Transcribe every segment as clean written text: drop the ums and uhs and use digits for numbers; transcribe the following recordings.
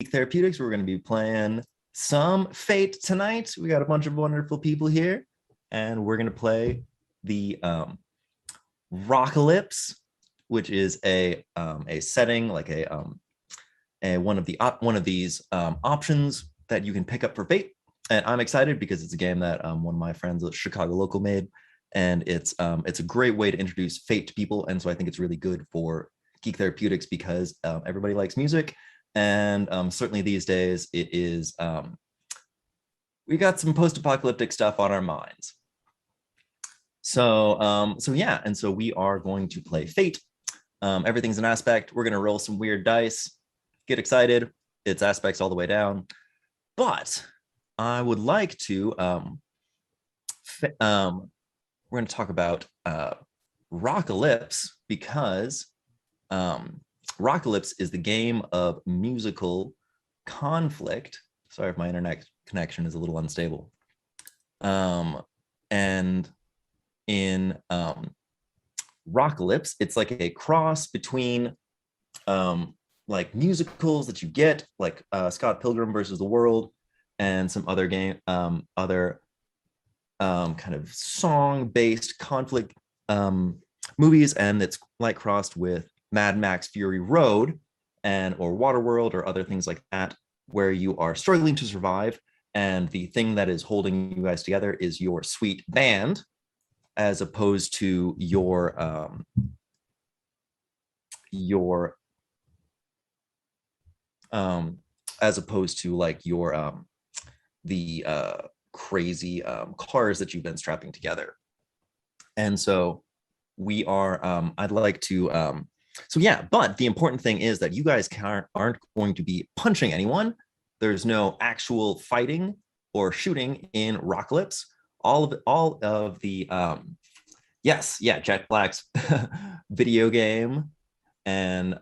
Geek Therapeutics. We're going to be playing some Fate tonight. We got a bunch of wonderful people here, and we're going to play the Rockalypse, which is a setting like one of these options that you can pick up for Fate. And I'm excited because it's a game that one of my friends at Chicago Local made, and it's a great way to introduce Fate to people. And so I think it's really good for Geek Therapeutics because everybody likes music, and certainly these days it is we got some post-apocalyptic stuff on our minds. So yeah, and so we are going to play Fate. Everything's an aspect. We're going to roll some weird dice. Get excited. It's aspects all the way down. But I would like to we're going to talk about Rockalypse because Rockalypse is the game of musical conflict. Sorry if my internet connection is a little unstable. And in Rockalypse, it's like a cross between like musicals that you get, like Scott Pilgrim versus the World, and some other kind of song-based conflict movies, and it's like crossed with Mad Max Fury Road or Waterworld or other things like that, where you are struggling to survive, and the thing that is holding you guys together is your sweet band, as opposed to your as opposed to like your the crazy cars that you've been strapping together. And so we are I'd like to so yeah, but the important thing is that you guys aren't going to be punching anyone. There's no actual fighting or shooting in Rockalypse. All of the Jack Black's video game, and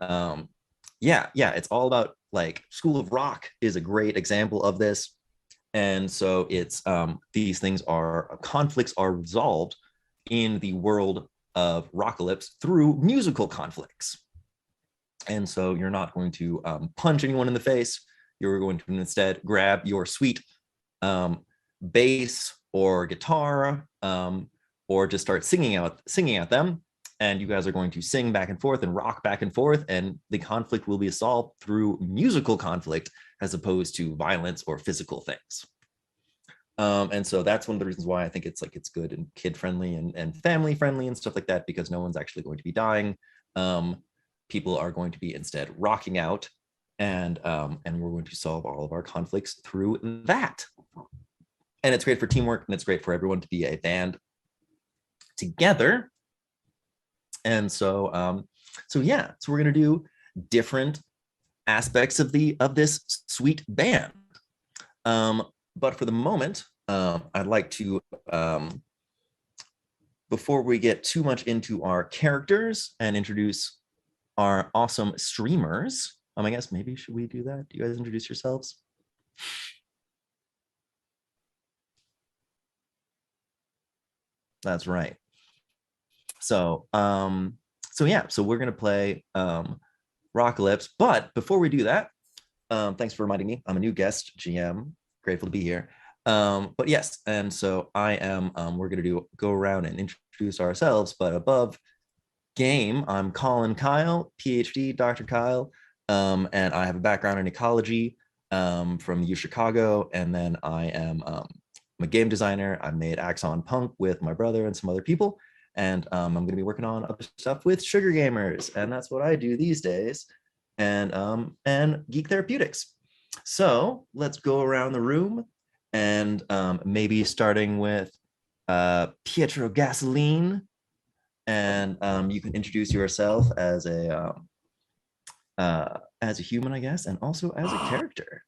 yeah, it's all about, like, School of Rock is a great example of this. And so it's these conflicts are resolved in the world of Rockalypse through musical conflicts. And so you're not going to punch anyone in the face. You're going to instead grab your sweet bass or guitar, or just start singing at them, and you guys are going to sing back and forth and rock back and forth, and the conflict will be solved through musical conflict as opposed to violence or physical things. And so that's one of the reasons why I think it's good and kid friendly and family friendly and stuff like that, because no one's actually going to be dying. People are going to be instead rocking out, and we're going to solve all of our conflicts through that. And it's great for teamwork, and it's great for everyone to be a band together. And so yeah, so we're going to do different aspects of this sweet band. But for the moment, I'd like to, before we get too much into our characters and introduce our awesome streamers, I guess maybe should we do that? Do you guys introduce yourselves? That's right. So yeah, so we're gonna play Rockalypse. But before we do that, thanks for reminding me. I'm a new guest GM. Grateful to be here. But yes, and so I am. We're gonna go around and introduce ourselves. But above game, I'm Colin Kyle, PhD, Dr. Kyle, and I have a background in ecology from U Chicago, and then I am I'm a game designer. I made Axon Punk with my brother and some other people. And I'm going to be working on other stuff with Sugar Gamers, and that's what I do these days, and Geek Therapeutics. So let's go around the room, and maybe starting with Pietro Gasoline, and you can introduce yourself as a human, I guess, and also as a character.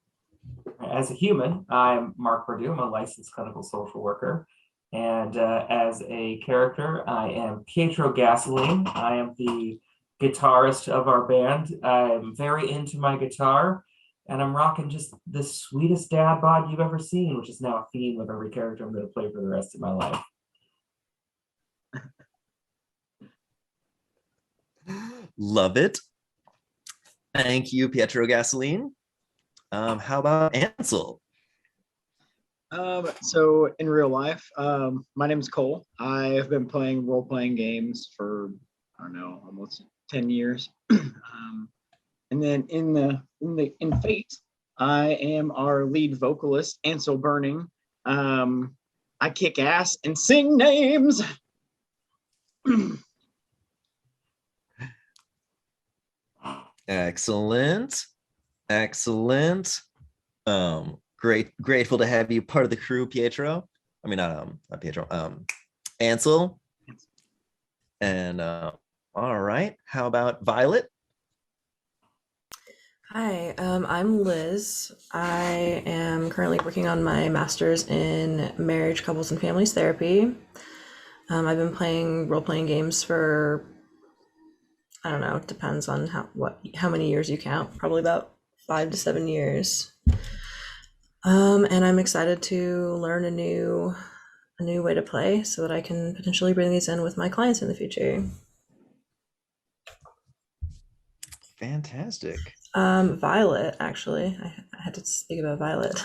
As a human, I'm Mark Perdue. I'm a licensed clinical social worker. And as a character, I am Pietro Gasoline. I am the guitarist of our band. I'm very into my guitar, and I'm rocking just the sweetest dad bod you've ever seen, which is now a theme with every character I'm going to play for the rest of my life. Love it. Thank you, Pietro Gasoline. How about Ansel? So in real life, my name is Cole. I have been playing role-playing games for, I don't know, almost 10 years. And then in Fate, I am our lead vocalist, Ansel Burning. I kick ass and sing names. Excellent. Excellent. Grateful to have you part of the crew, Pietro. I mean, not Pietro. Ansel. And all right. How about Violet? Hi, I'm Liz. I am currently working on my master's in marriage, couples, and families therapy. I've been playing role-playing games for, I don't know, it depends on how many years you count, probably about 5 to 7 years. And I'm excited to learn a new way to play so that I can potentially bring these in with my clients in the future. Fantastic. Violet, actually, I had to speak about Violet.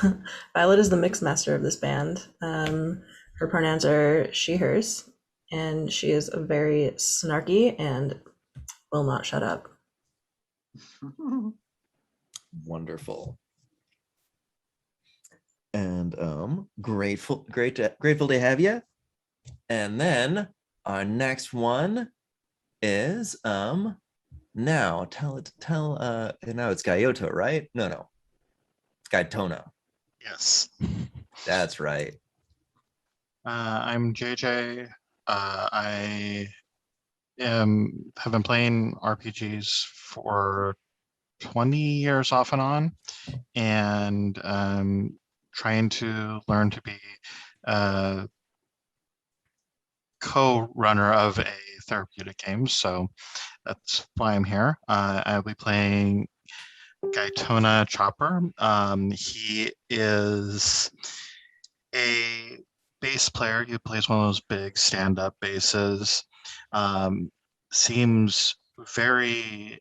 Violet is the mix master of this band. Her pronouns are she, hers, and she is very snarky and will not shut up. Wonderful. And grateful to have you. And then our next one is now tell now it's Gayoto, right? No, it's Gaetona. Yes. That's right. I'm JJ. I have been playing RPGs for 20 years off and on, and trying to learn to be a co-runner of a therapeutic game. So that's why I'm here. I'll be playing Gaetona Chopper. He is a bass player. He plays one of those big stand-up basses. Seems very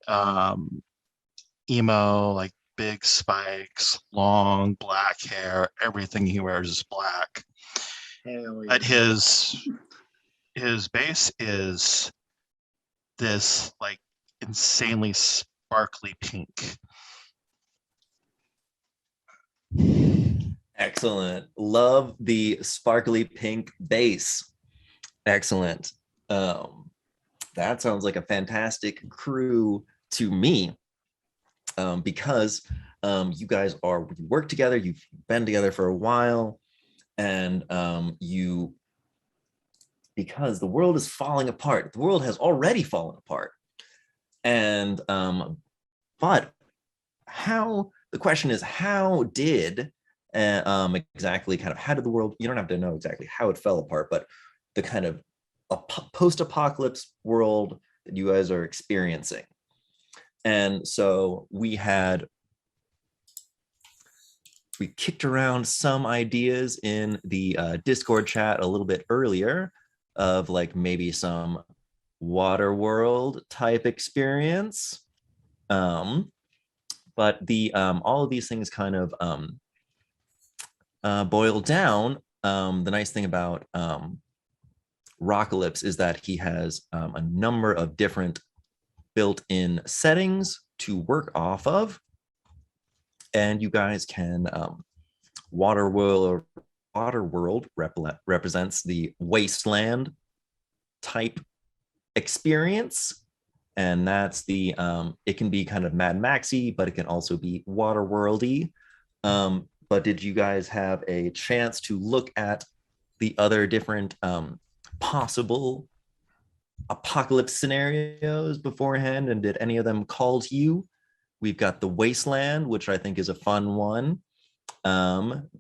emo, like big spikes, long black hair. Everything he wears is black. Hell yeah. But his bass is this like insanely sparkly pink. Excellent. Love the sparkly pink bass. Excellent. That sounds like a fantastic crew to me, because you guys you work together, you've been together for a while, and because the world is falling apart. The world has already fallen apart. And but the question is, how did exactly kind of how did the world, you don't have to know exactly how it fell apart, but the kind of a post-apocalypse world that you guys are experiencing. And so we kicked around some ideas in the Discord chat a little bit earlier of like maybe some water world type experience. But all of these things kind of boil down. The nice thing about Rockalypse is that he has a number of different built-in settings to work off of. And you guys can Waterworld represents the wasteland type experience, and that's the it can be kind of Mad Maxy, but it can also be Waterworldy. But did you guys have a chance to look at the other different possible apocalypse scenarios beforehand, and did any of them call to you? We've got the Wasteland, which I think is a fun one.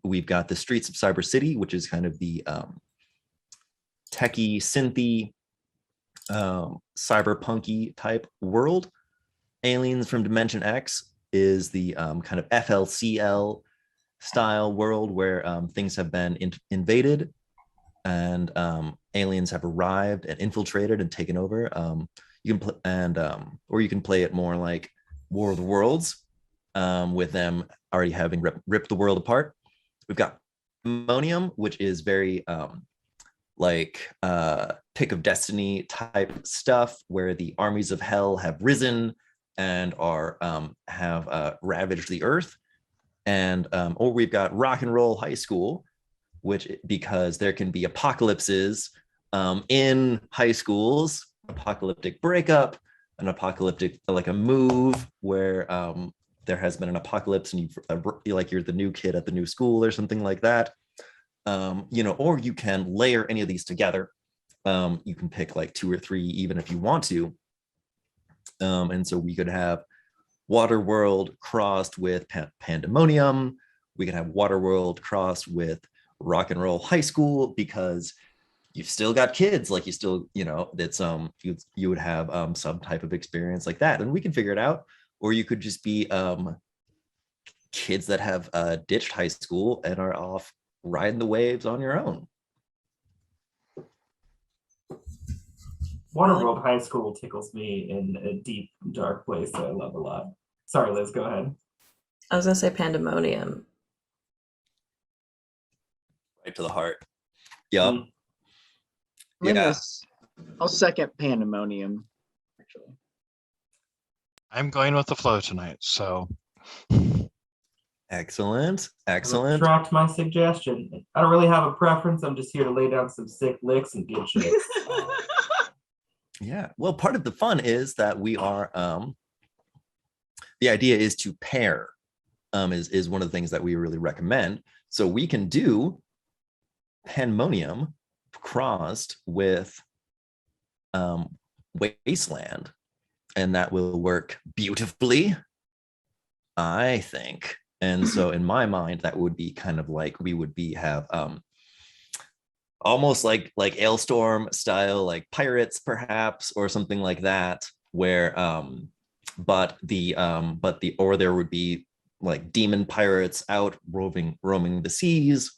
We've got the Streets of Cyber City, which is kind of the techie, synthy, cyberpunky type world. Aliens from Dimension X is the kind of FLCL style world where things have been invaded and aliens have arrived and infiltrated and taken over. You can or you can play it more like War of the Worlds, with them already having ripped the world apart. We've got Ammonium, which is very pick of destiny type stuff, where the armies of hell have risen and are have ravaged the earth. And or we've got Rock and Roll High School, which, because there can be apocalypses in high schools, apocalyptic breakup, an apocalyptic, like a move where there has been an apocalypse and you're the new kid at the new school or something like that. Or you can layer any of these together. You can pick like 2 or 3, even if you want to. And so we could have Waterworld crossed with Pandemonium. We could have Waterworld crossed with Rock and Roll High School, because you've still got kids, like you still, that's you would have some type of experience like that, and we can figure it out. Or you could just be kids that have ditched high school and are off riding the waves on your own. Waterworld High School tickles me in a deep, dark place that I love a lot. Sorry, Liz, go ahead. I was gonna say Pandemonium. Right to the heart. Yep. I'll second Pandemonium, actually. I'm going with the flow tonight, so. Excellent. Retract my suggestion. I don't really have a preference. I'm just here to lay down some sick licks and give shit. Yeah. Well, part of the fun is that we are the idea is to pair, is one of the things that we really recommend. So we can do Pandemonium crossed with Wasteland, and that will work beautifully, I think. And so in my mind, that would be kind of like we would have almost like Ailstorm style, like pirates perhaps, or something like that, where but there would be like demon pirates out roaming the seas,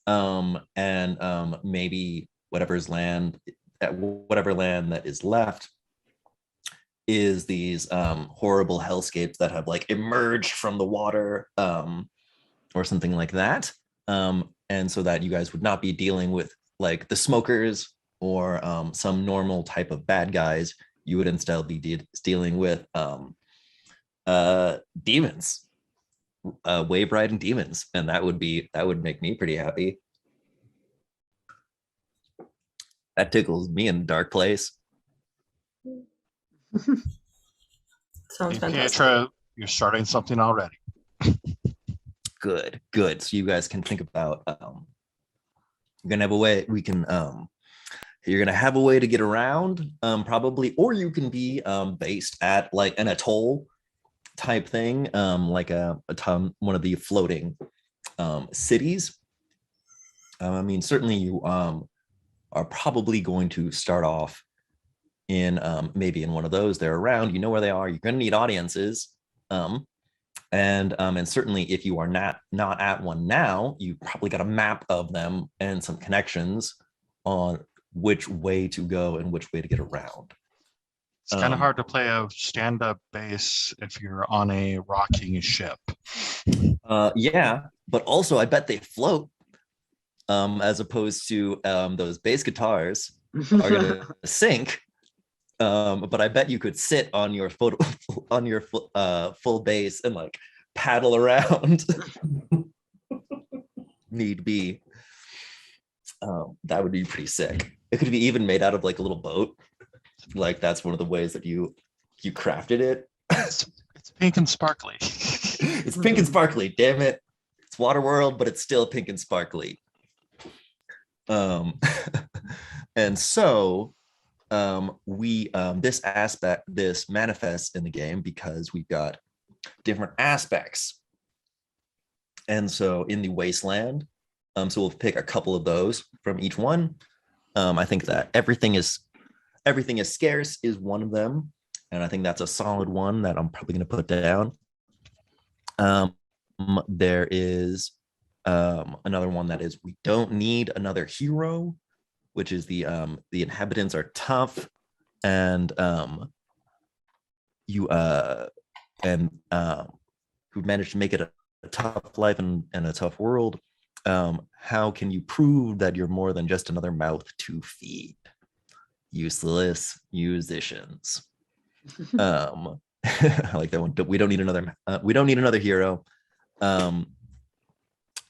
and maybe whatever land that is left is these horrible hellscapes that have like emerged from the water, or something like that, and so that you guys would not be dealing with like the smokers or some normal type of bad guys. You would instead be dealing with demons, wave riding demons, and that would make me pretty happy. That tickles me in a dark place. Sounds fantastic. Pietro, you're starting something already. Good. So you guys can think about you're gonna have a way you're gonna have a way to get around, probably, or you can be based at like an atoll type thing, like one of the floating cities. I mean, certainly you are probably going to start off in maybe in one of those. They're around, you know where they are. You're going to need audiences, and certainly if you are not at one now, you probably got a map of them and some connections on which way to go and which way to get around. It's kind of hard to play a stand-up bass if you're on a rocking ship. Yeah, but also I bet they float, as opposed to those bass guitars are going to sink. But I bet you could sit on your full bass and like paddle around. Need be. That would be pretty sick. It could be even made out of like a little boat. Like that's one of the ways that you crafted it. It's pink and sparkly. It's pink and sparkly. Damn it! It's Waterworld, but it's still pink and sparkly. And so. This manifests in the game because we've got different aspects. And so in the Wasteland, so we'll pick a couple of those from each one. I think that everything is scarce is one of them, and I think that's a solid one that I'm probably going to put down. There is another one that is we don't need another hero, which is the inhabitants are tough, and who who managed to make it a tough life and a tough world, how can you prove that you're more than just another mouth to feed? Useless musicians. I like that one. We don't need another hero.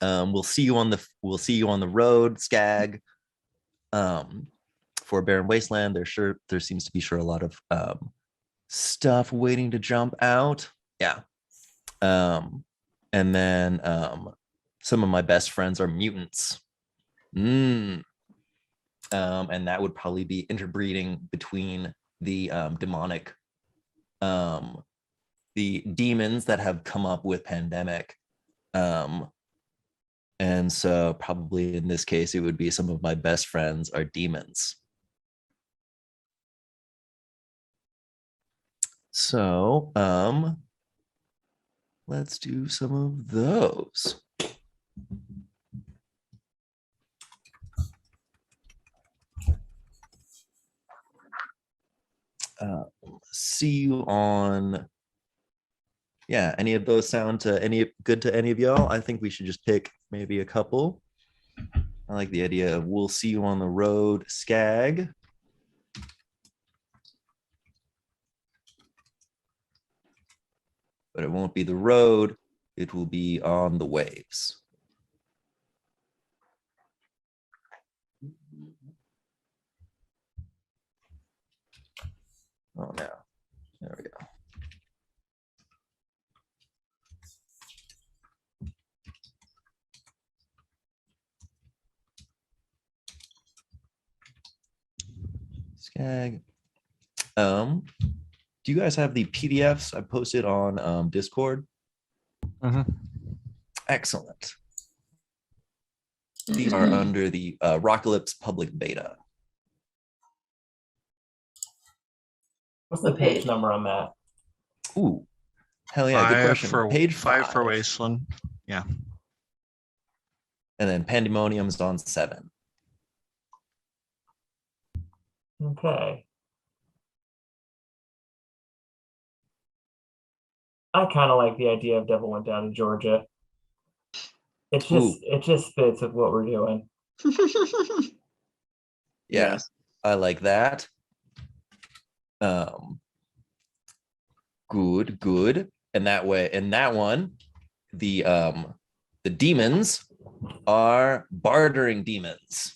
We'll see you on the road, Skag. For Barren Wasteland, there seems to be a lot of stuff waiting to jump out. Yeah. And then some of my best friends are mutants. And that would probably be interbreeding between the demonic, the demons that have come up with pandemic. And so probably in this case, it would be some of my best friends are demons. So let's do some of those. See you on, yeah, any of those sound to any good to any of y'all? I think we should just pick maybe a couple. I like the idea of we'll see you on the road, Skag. But it won't be the road, it will be on the waves. Oh, no. There we go. Skag. Do you guys have the PDFs I posted on Discord? Excellent. These are under the Rockalypse public beta. What's the page number on that? Ooh, hell yeah, good question. Page 5 for Wasteland. Yeah. And then Pandemonium is on 7. Okay. I kind of like the idea of Devil Went Down to Georgia. It just fits with what we're doing. Yeah, Yes. I like that. Good. And that way, in that one, the demons are bartering demons.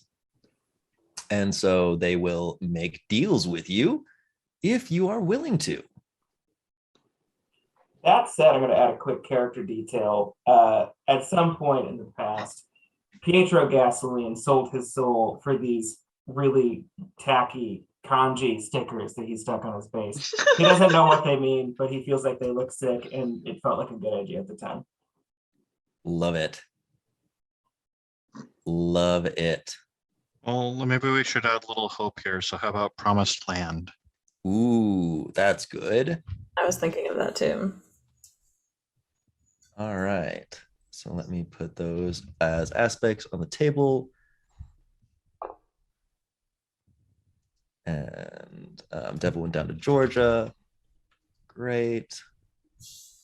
And so they will make deals with you if you are willing to. That said, I'm going to add a quick character detail. At some point in the past, Pietro Gasoline sold his soul for these really tacky kanji stickers that he stuck on his face. He doesn't know what they mean, but he feels like they look sick, and it felt like a good idea at the time. Love it. Love it. Well, maybe we should add a little hope here. So how about Promised Land? Ooh, that's good. I was thinking of that too. All right. So let me put those as aspects on the table. And Devil Went Down to Georgia. Great.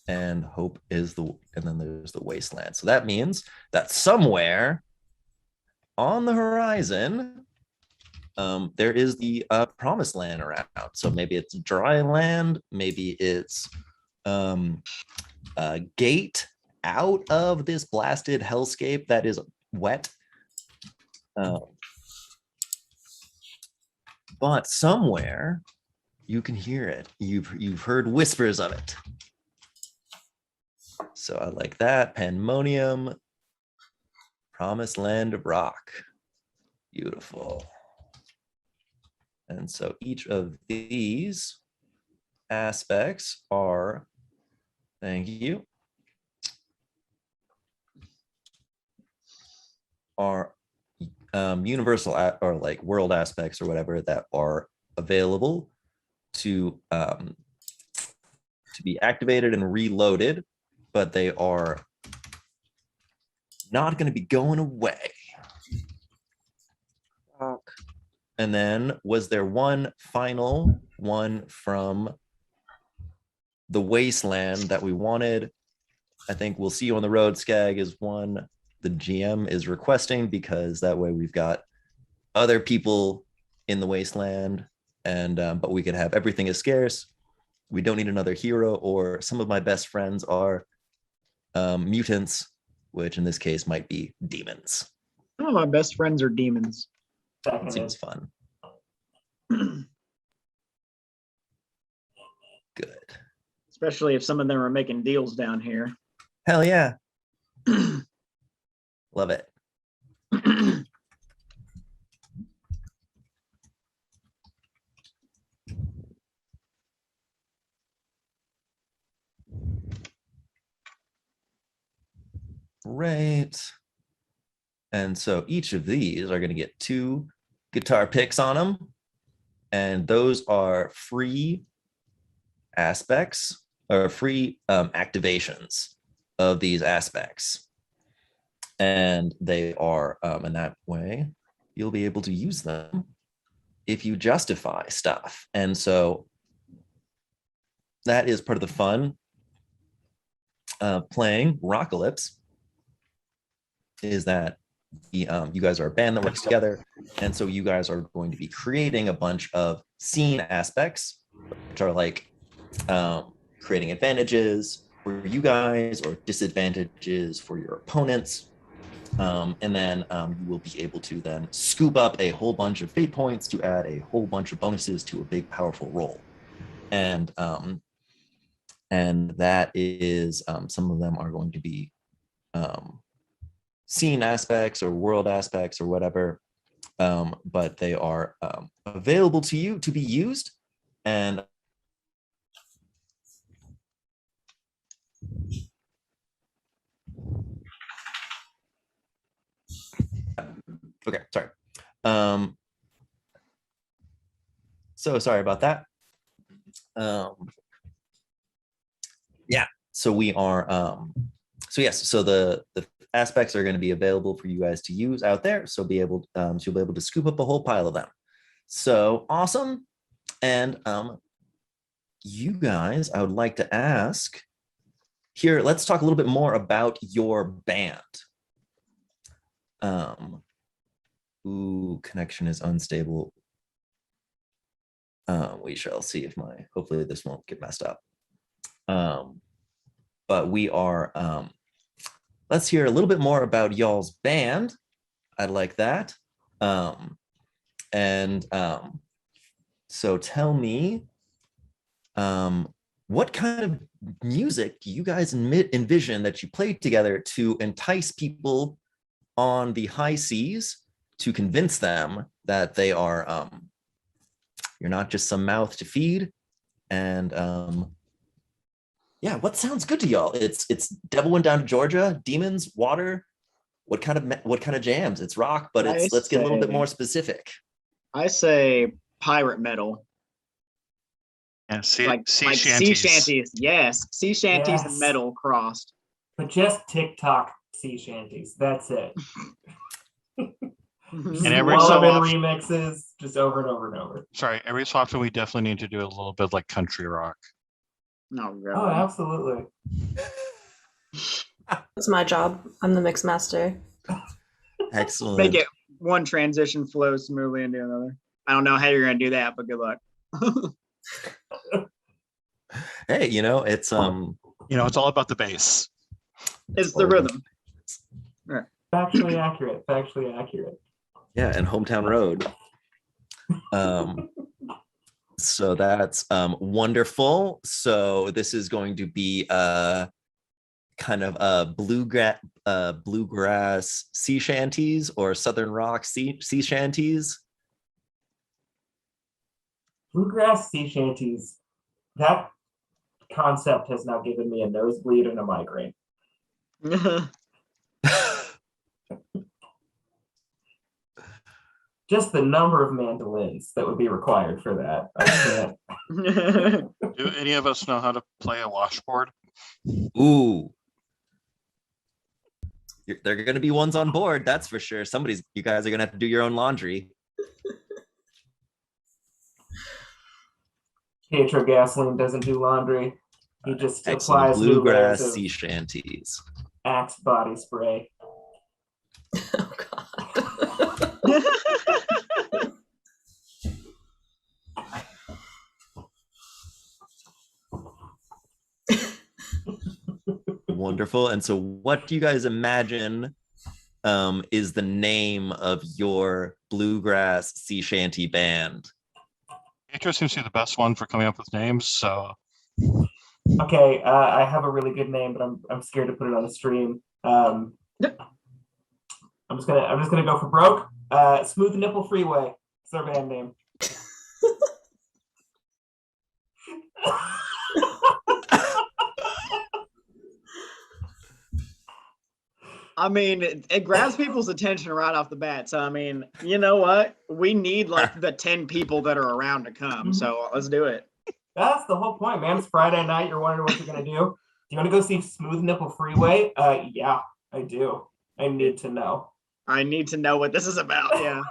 And Hope is and then there's the Wasteland. So that means that somewhere on the horizon, there is the Promised Land around. So maybe it's dry land, maybe it's a gate out of this blasted hellscape that is wet. But somewhere you can hear it. You've heard whispers of it. So I like that. Pandemonium, Promised Land of Rock. Beautiful. And so each of these aspects are, thank you, are universal or like world aspects or whatever that are available to be activated and reloaded, but they are not going to be going away. And then was there one final one from the Wasteland that we wanted I think we'll see you on the road, Skag, is one the GM is requesting, because that way we've got other people in the wasteland, and but we could have everything is scarce. We don't need another hero, or some of my best friends are mutants, which in this case might be demons. Some of my best friends are demons. It seems fun. Good. Especially if some of them are making deals down here. Hell yeah. Love it. Right. And so each of these are going to get 2 guitar picks on them. And those are free aspects, or free activations of these aspects. And they are, in that way, you'll be able to use them if you justify stuff. And so that is part of the fun playing Rockalypse, is that you guys are a band that works together. And so you guys are going to be creating a bunch of scene aspects, which are like creating advantages for you guys or disadvantages for your opponents. And then you will be able to then scoop up a whole bunch of fate points to add a whole bunch of bonuses to a big, powerful roll. And that is, some of them are going to be scene aspects or world aspects or whatever, but they are available to you to be used. And okay, sorry. So sorry about that. Yeah, so we are, so yes, so the aspects are going to be available for you guys to use out there. So be able, so you'll be able to scoop up a whole pile of them. So awesome. And you guys, I would like to ask here, let's talk a little bit more about your band. Ooh, connection is unstable. We shall see if hopefully this won't get messed up. But we are, let's hear a little bit more about y'all's band. I'd like that. So tell me, what kind of music do you guys envision that you play together to entice people on the high seas, to convince them that they are, you're not just some mouth to feed? And yeah, what sounds good to y'all? It's Devil Went Down to Georgia, demons, water. What kind of jams? It's rock, but let's get a little bit more specific. I say pirate metal. And sea sea shanties. shanties. Yes, sea shanties Yes. and metal crossed. But just TikTok sea shanties. That's it. And every so often, remixes, just over and over and over. Sorry, every so often we definitely need to do a little bit like country rock. No, God. Oh, absolutely. That's my job. I'm the mix master. Excellent. Make it one transition flow smoothly into another. I don't know how you're gonna do that, but good luck. Hey, it's it's all about the bass. It's the rhythm. Factually accurate. Yeah, and Hometown Road. So that's wonderful. So this is going to be kind of bluegrass sea shanties, or southern rock sea shanties. Bluegrass sea shanties. That concept has now given me a nosebleed and a migraine. Just the number of mandolins that would be required for that. I can't. Do any of us know how to play a washboard? Ooh. There are going to be ones on board, that's for sure. You guys are going to have to do your own laundry. Pietro Gasoline doesn't do laundry. He just Excellent. applies new layers Bluegrass of sea shanties. Axe body spray. Oh God. Wonderful. And so what do you guys imagine is the name of your bluegrass sea shanty band? Pietro seems to be the best one for coming up with names, so Okay, I have a really good name, but I'm scared to put it on the stream. I'm just gonna go for broke. Smooth Nipple Freeway. It's our band name. I mean, it grabs people's attention right off the bat. So I mean, you know what? We need like the 10 people that are around to come. So let's do it. That's the whole point, man. It's Friday night. You're wondering what you're gonna do. Do you want to go see Smooth Nipple Freeway? Yeah, I do. I need to know. I need to know what this is about. Yeah,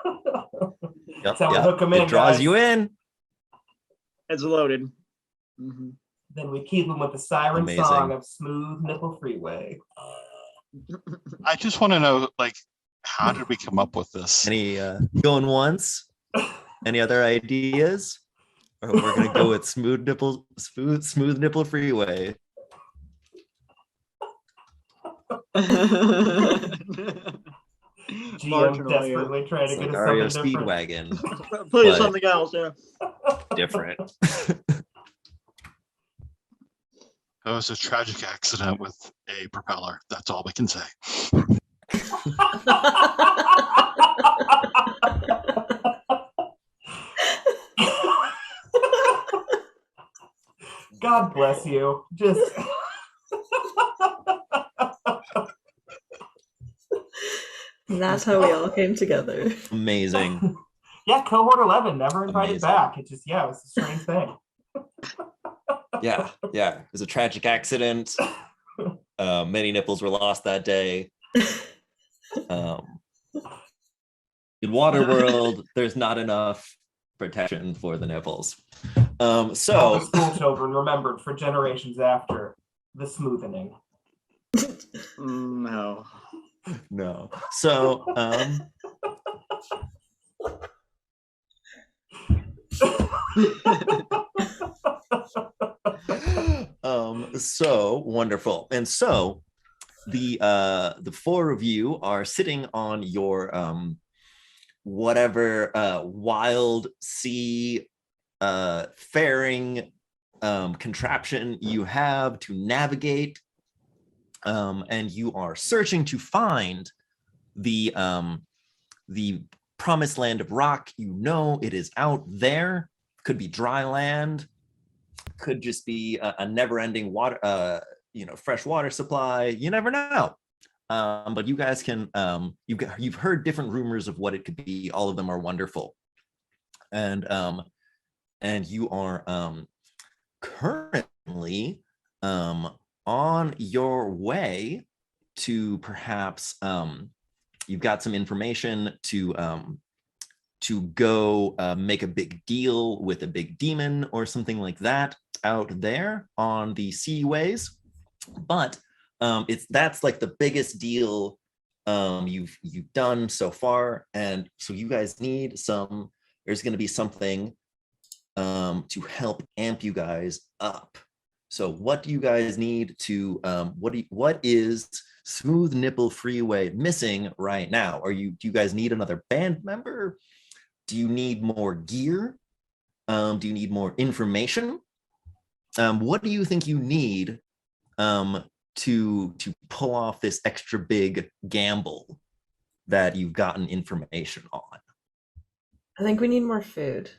That's how we hook 'em It in, draws guys. you in. it's loaded. Mhm. Then we keep them with the siren Amazing. song of Smooth Nipple Freeway. I just want to know, like, how did we come up with this? Any going once? Any other ideas? Or we're gonna go with smooth nipple freeway. GM desperately trying It's to get like us Ario something different. Speedwagon. Please But- something else. Yeah. Different. It was a tragic accident with a propeller. That's all we can say. God bless you. Just And that's how we all came together. Amazing. yeah, Cohort 11 never invited Amazing. back. It just it was a strange thing. Yeah. It was a tragic accident. Many nipples were lost that day. In Waterworld, there's not enough protection for the nipples. All the So school children remembered for generations after the smoothening. No. no. So so wonderful. And so the four of you are sitting on your whatever wild sea faring contraption you have to navigate, and you are searching to find the promised land of rock. You know it is out there. Could be dry land, could just be a never-ending water fresh water supply. You never know. But you guys can you've heard different rumors of what it could be. All of them are wonderful. And you are currently on your way to perhaps you've got some information to go make a big deal with a big demon or something like that out there on the seaways. But that's like the biggest deal you've done so far, and so you guys need there's going to be something to help amp you guys up. So what do you guys need to what is Smooth Nipple Freeway missing right now? Do you guys need another band member? Do you need more gear? Do you need more information? What do you think you need to pull off this extra big gamble that you've gotten information on? I think we need more food.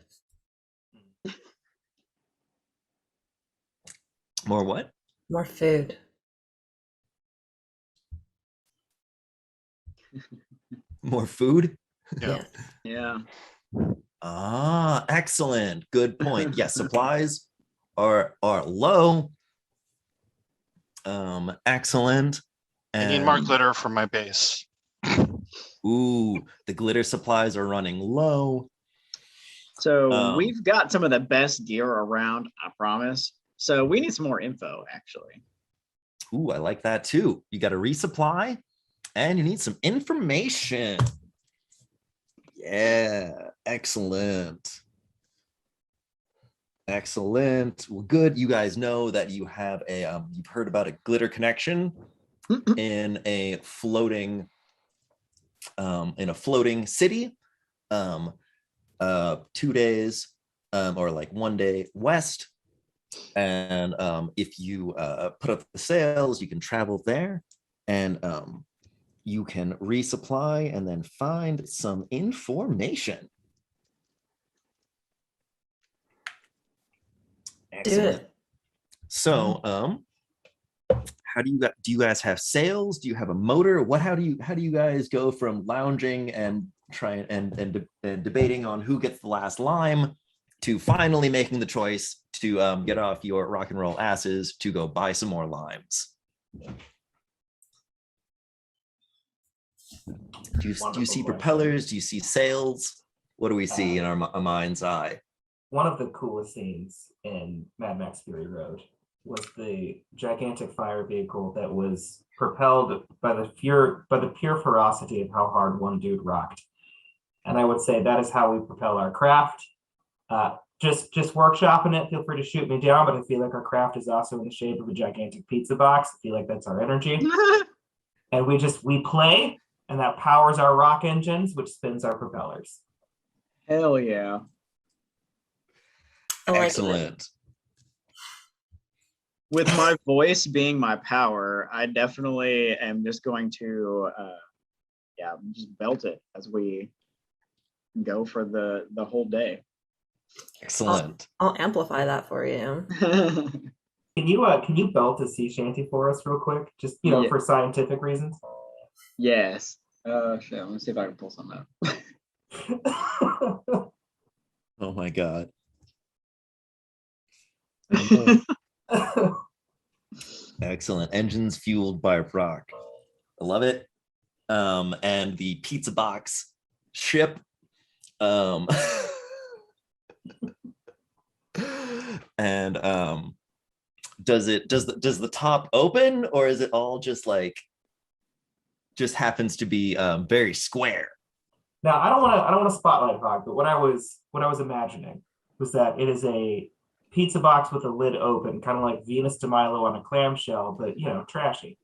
More what? More food. More food? Yeah. Yeah. Ah, excellent. Good point. Yes, supplies are low. Excellent. I need more glitter for my base. Ooh, the glitter supplies are running low. So we've got some of the best gear around, I promise. So we need some more info, actually. Ooh, I like that too. You got to resupply and you need some information. Yeah, excellent. Excellent. Well, good. You guys know that you have a, you've heard about a glitter connection in a floating city. 2 days or like 1 day west. And if you put up the sails, you can travel there and you can resupply and then find some information. Excellent. So how do you guys have sails? Do you have a motor? How do you guys go from lounging and trying and debating on who gets the last lime to finally making the choice to get off your rock and roll asses to go buy some more limes? Do you see propellers? Do you see sails? What do we see in our mind's eye? One of the coolest scenes in Mad Max Fury Road was the gigantic fire vehicle that was propelled by the pure ferocity of how hard one dude rocked. And I would say that is how we propel our craft. Just workshopping it. Feel free to shoot me down, but I feel like our craft is also in the shape of a gigantic pizza box. I feel like that's our energy. And we play, and that powers our rock engines, which spins our propellers. Hell yeah. Excellent. With my voice being my power, I definitely am just going to just belt it as we go for the whole day. Excellent. I'll amplify that for you. Can you belt a sea shanty for us real quick? Just Yeah. for scientific reasons. Yes. Shit, let me see if I can pull something up. Oh my god. Excellent. Engines fueled by rock. I love it. And the pizza box ship. And does the top open, or is it all just happens to be very square? Now I don't want to spotlight Hog, but what I was imagining was that it is a pizza box with a lid open, kind of like Venus de Milo on a clamshell, but trashy.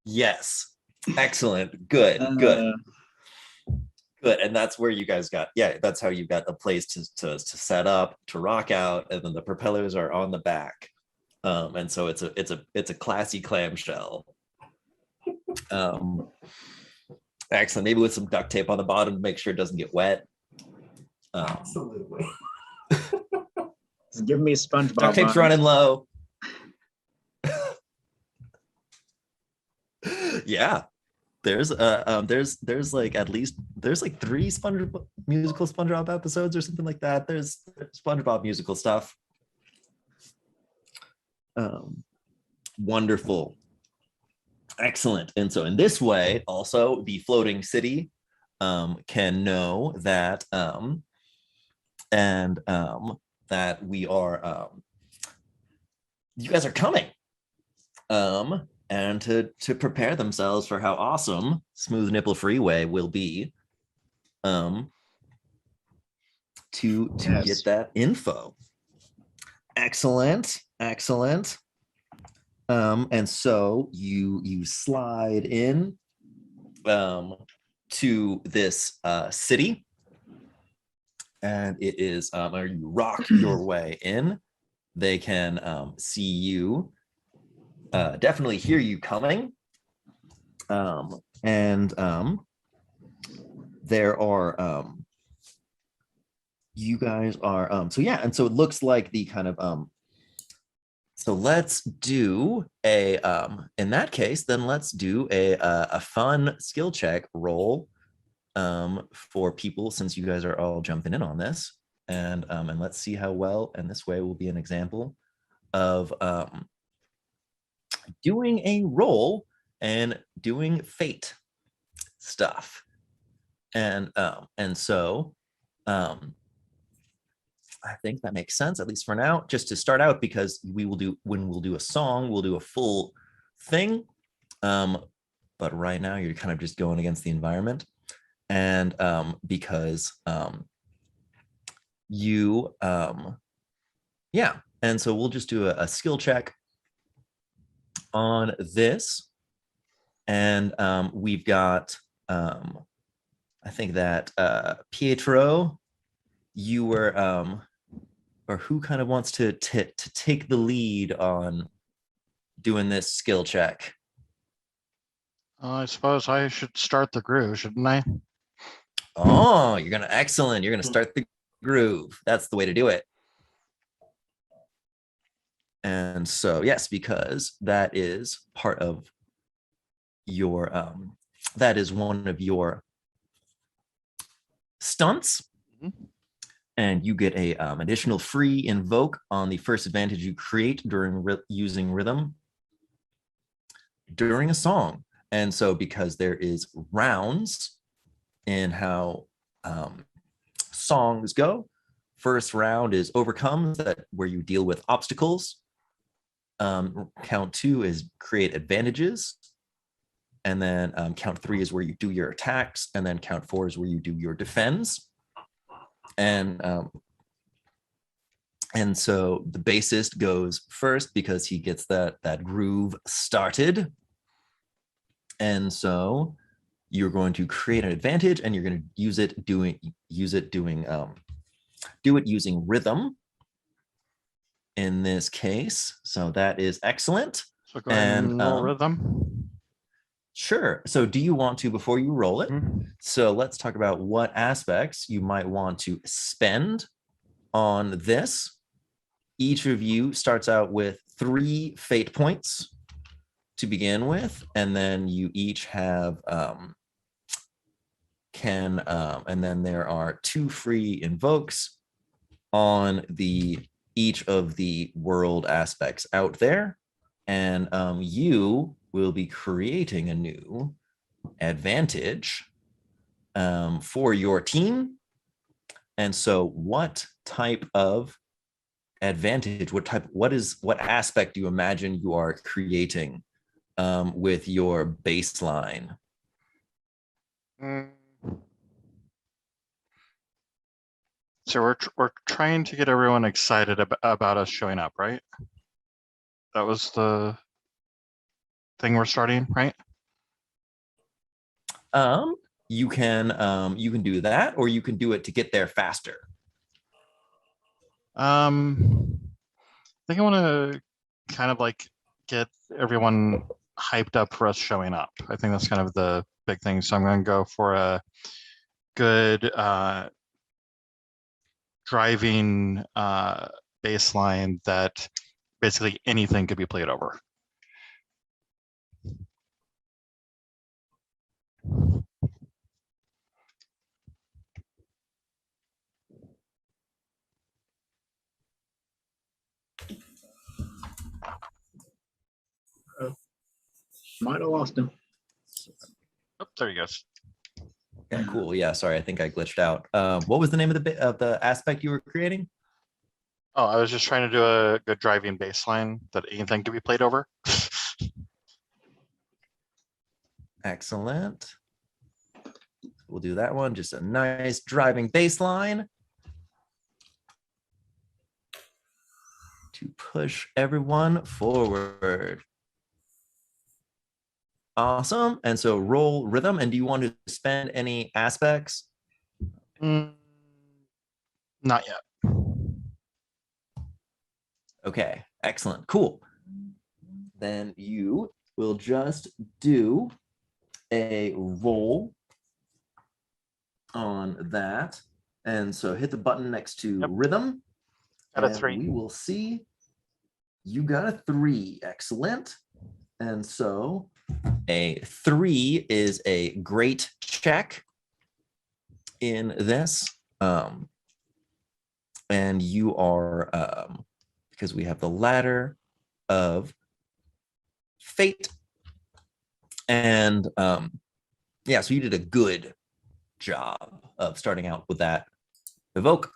Yes. Excellent. Good. And that's where you guys that's how you got the place to set up, to rock out, and then the propellers are on the back. And so it's a classy clamshell. Excellent. Maybe with some duct tape on the bottom to make sure it doesn't get wet. Absolutely. Just give me a SpongeBob. Duct tape's running low. Yeah. There's like at least there's like 3 musical SpongeBob episodes or something like that. There's SpongeBob musical stuff. Wonderful. Excellent. And so in this way, also the floating city can know that that we are you guys are coming. And to prepare themselves for how awesome Smooth Nipple Freeway will be, to get that info. Excellent. And so you slide in to this city, and it is or you rock your way in. They can see you. Definitely hear you coming. There are you guys are so yeah, and so it looks like the kind of so let's do a in that case, then let's do a fun skill check roll for people, since you guys are all jumping in on this, and let's see how well, and this way will be an example of doing a roll and doing fate stuff. And so I think that makes sense, at least for now, just to start out, because when we'll do a song, we'll do a full thing. But right now you're kind of just going against the environment. And because you yeah, and so we'll just do a skill check on this. And we've got I think that Pietro, you were or who kind of wants to take the lead on doing this skill check? I suppose I should start the groove, shouldn't I? Oh, excellent. You're gonna start the groove. That's the way to do it. And so yes, because that is part of your that is one of your stunts. Mhm. And you get a additional free invoke on the first advantage you create during using rhythm during a song. And so because there is rounds in how songs go, first round is overcomes, that where you deal with obstacles. Count 2 is create advantages. And then count 3 is where you do your attacks. And then count 4 is where you do your defends. And so the bassist goes first because he gets that groove started. And so you're going to create an advantage, and you're going to do it using rhythm in this case. So that is excellent. So go ahead and roll rhythm. Sure. So do you want to, before you roll it, so let's talk about what aspects you might want to spend on this. Each of you starts out with 3 fate points to begin with, and then you each have and then there are 2 free invokes on each of the world aspects out there. And you will be creating a new advantage for your team. And so what type of advantage, what aspect do you imagine you are creating with your baseline? So we're trying to get everyone excited about us showing up, right? That was the thing we're starting, right? You can do that, or you can do it to get there faster. I think I want to kind of like get everyone hyped up for us showing up. I think that's kind of the big thing. So I'm going to go for a good driving baseline that basically anything could be played over. Might have lost him. Oh, there he goes. Okay, cool. Yeah, sorry, I think I glitched out. What was the name of the aspect you were creating? Oh, I was just trying to do a good driving baseline that anything could be played over. Excellent. We'll do that one. Just a nice driving baseline to push everyone forward. Awesome. And so roll rhythm. And do you want to spend any aspects? Not yet. Okay, excellent. Cool. Then you will just do a roll on that. And so hit the button next to rhythm. Got a 3. We will see. You got a 3. Excellent. And so a 3 is a great check in this. And you are, because we have the ladder of fate. And yeah, so you did a good job of starting out with that evoke.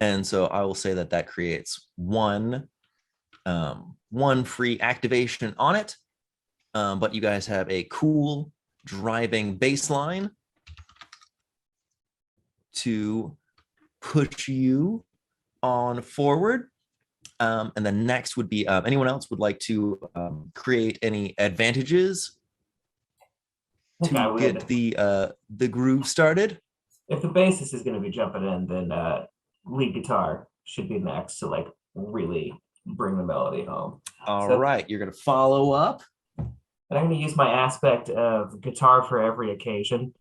And so I will say that that creates one free activation on it. But you guys have a cool driving baseline to push you on forward. And then next would be anyone else would like to create any advantages to get the groove started. If the bassist is going to be jumping in, then lead guitar should be next to like really bring the melody home. All right, you're going to follow up. And I'm going to use my aspect of guitar for every occasion.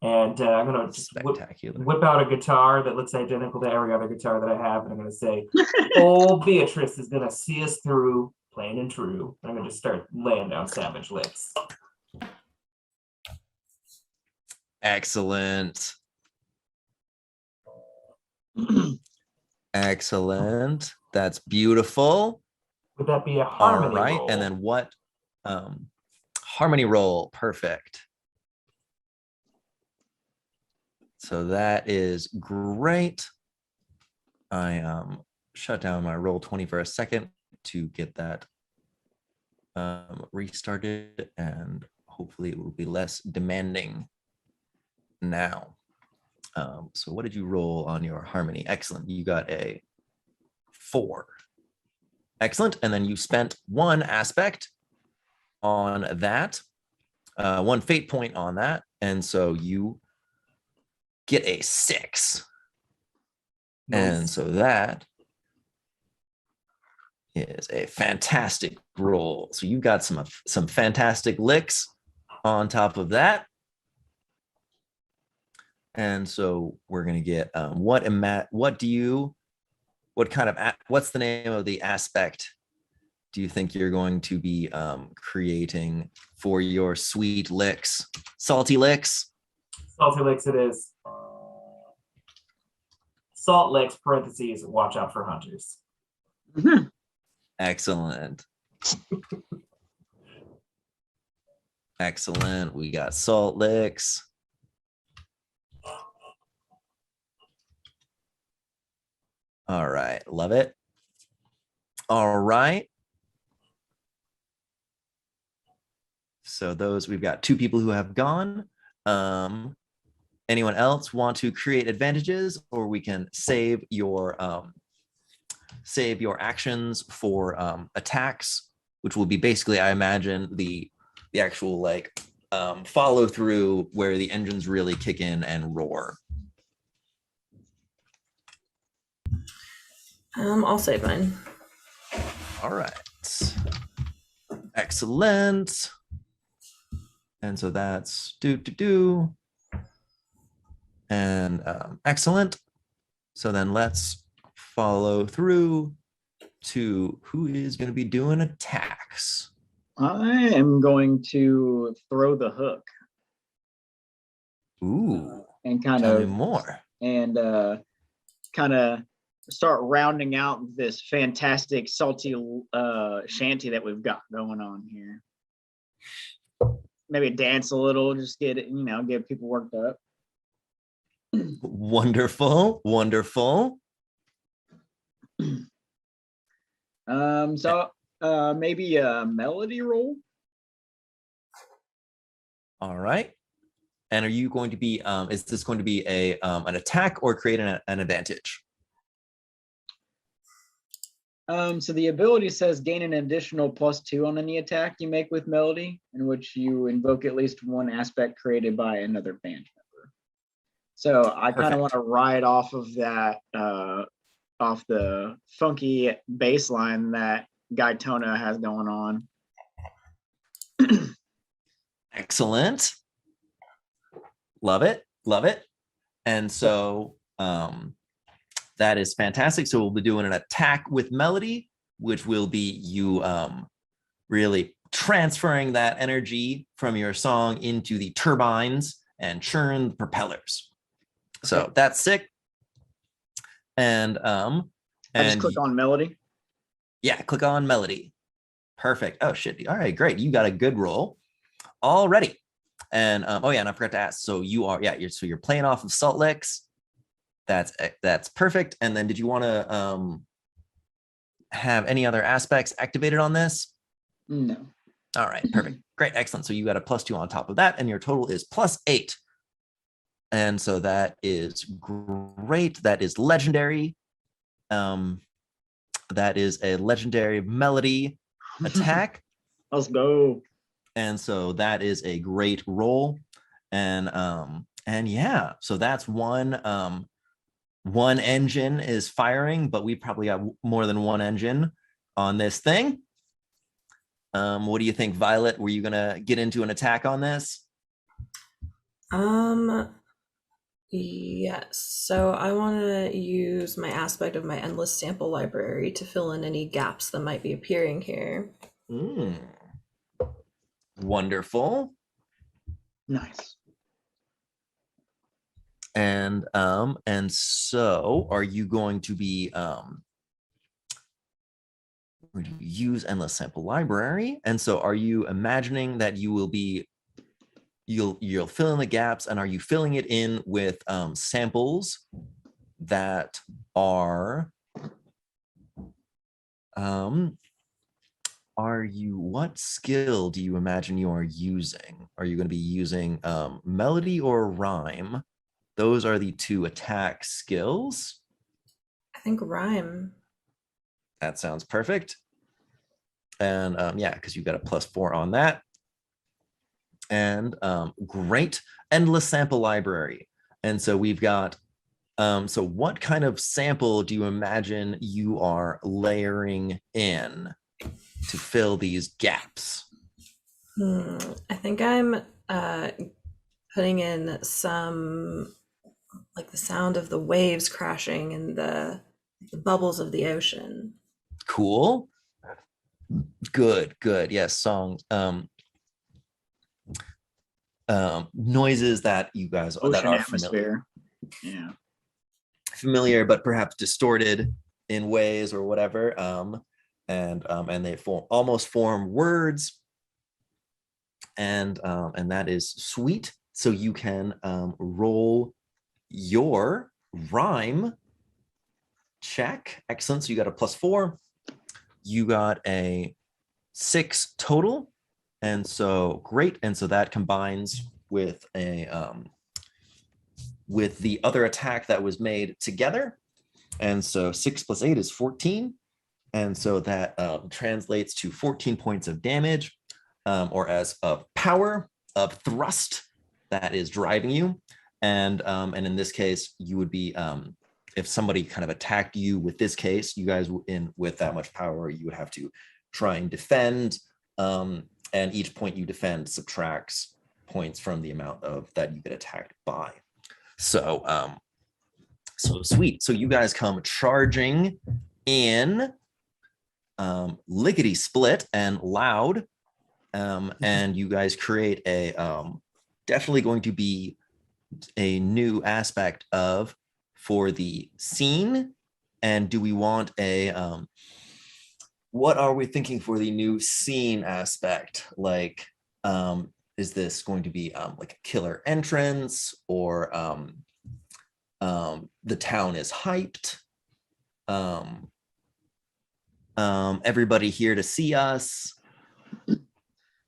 And I'm going to just whip out a guitar that looks identical to every other guitar that I have. And I'm going to say, old Beatrice is going to see us through, plain and true. And I'm going to just start laying down savage licks. Excellent. Excellent. That's beautiful. Would that be a harmony roll? All right. Roll? And then what? Harmony roll. Perfect. So that is great. I shut down my Roll20 for a second to get that restarted, and hopefully it will be less demanding now. So what did you roll on your harmony? Excellent. You got a 4. Excellent. And then you spent 1 aspect on that, 1 fate point on that. And so you get a 6. Nice. And so that is a fantastic roll. So you got some fantastic licks on top of that. And so we're going to get what's the name of the aspect do you think you're going to be creating for your sweet licks? Salty licks? Salty licks it is. Salt licks, parentheses, watch out for hunters. Excellent. Excellent. We got salt licks. All right. Love it. All right. So we've got 2 people who have gone. Anyone else want to create advantages, or we can save your actions for attacks, which will be basically, I imagine, the actual like follow through where the engines really kick in and roar. I'll save mine. All right. Excellent. And so that's and excellent. So then let's follow through to who is going to be doing attacks. I am going to throw the hook. Ooh. And kind tell of me more. And kind of start rounding out this fantastic salty shanty that we've got going on here. Maybe dance a little, just get it, get people worked up. Wonderful, wonderful. So maybe a melody roll. All right. And are you going to be is this going to be an attack or create an advantage? So the ability says gain an additional +2 on any attack you make with melody, in which you invoke at least 1 aspect created by another band member. So I kind of want to ride off of that, off the funky bass line that Gaitona has going on. Excellent. Love it. Love it. And so that is fantastic. So we'll be doing an attack with melody, which will be you really transferring that energy from your song into the turbines and churn the propellers. So that's sick. And I just click on melody. Yeah, click on melody. Perfect. Oh shit. All right, great. You got a good roll already. And oh yeah, and I forgot to ask. So you're playing off of salt licks. That's perfect. And then did you want to have any other aspects activated on this? No. All right, perfect. Great, excellent. So you got a +2 on top of that, and your total is +8. And so that is great. That is legendary. That is a legendary melody attack. Let's go. And so that is a great roll. And yeah, so that's one engine is firing, but we probably got more than one engine on this thing. What do you think, Violet? Were you gonna get into an attack on this? Yes. So I want to use my aspect of my endless sample library to fill in any gaps that might be appearing here. Wonderful. Nice. And so are you going to be use endless sample library? And so are you imagining that you will be you'll fill in the gaps, and are you filling it in with samples that are what skill do you imagine you are using? Are you going to be using melody or rhyme? Those are the two attack skills. I think rhyme. That sounds perfect. And yeah, because you got a +4 on that. And great, endless sample library. And so we've got, so what kind of sample do you imagine you are layering in to fill these gaps? I think I'm putting in some, like the sound of the waves crashing and the bubbles of the ocean. Cool. Good. Yes, songs. Noises that you guys Ocean that are atmosphere. familiar, but perhaps distorted in ways or whatever. And they almost form words. And that is sweet. So you can roll your rhyme check. Excellent. So you got a +4. You got a 6 total. And so great. And so that combines with a with the other attack that was made together. And so 6 + 8 is 14. And so that translates to 14 points of damage, or as of power of thrust that is driving you. And in this case, you would be, if somebody kind of attacked you with this case, you guys with that much power, you would have to try and defend. And each point you defend subtracts points from the amount of that you get attacked by. So so sweet. So you guys come charging in, lickety split and loud, and you guys create a definitely going to be a new aspect of for the scene. And do we want a what are we thinking for the new scene aspect? Like, is this going to be like a killer entrance, or the town is hyped? Everybody here to see us.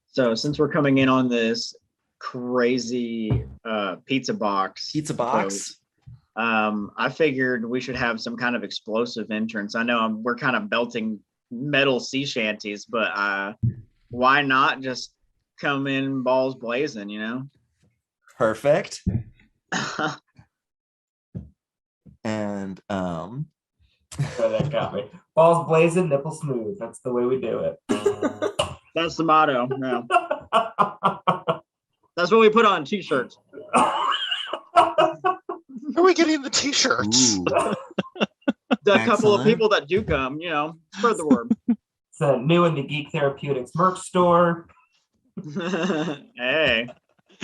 So since we're coming in on this crazy pizza box, I figured we should have some kind of explosive entrance. I know we're kind of belting metal sea shanties, but why not just come in balls blazing, you know? Perfect. And that got me. Balls blazing, nipple smooth. That's the way we do it. That's the motto. Yeah. That's what we put on t-shirts. Where are we getting the t-shirts? The couple of people that do come, you know, spread the word. It's new in the Geek Therapeutics merch store. Hey,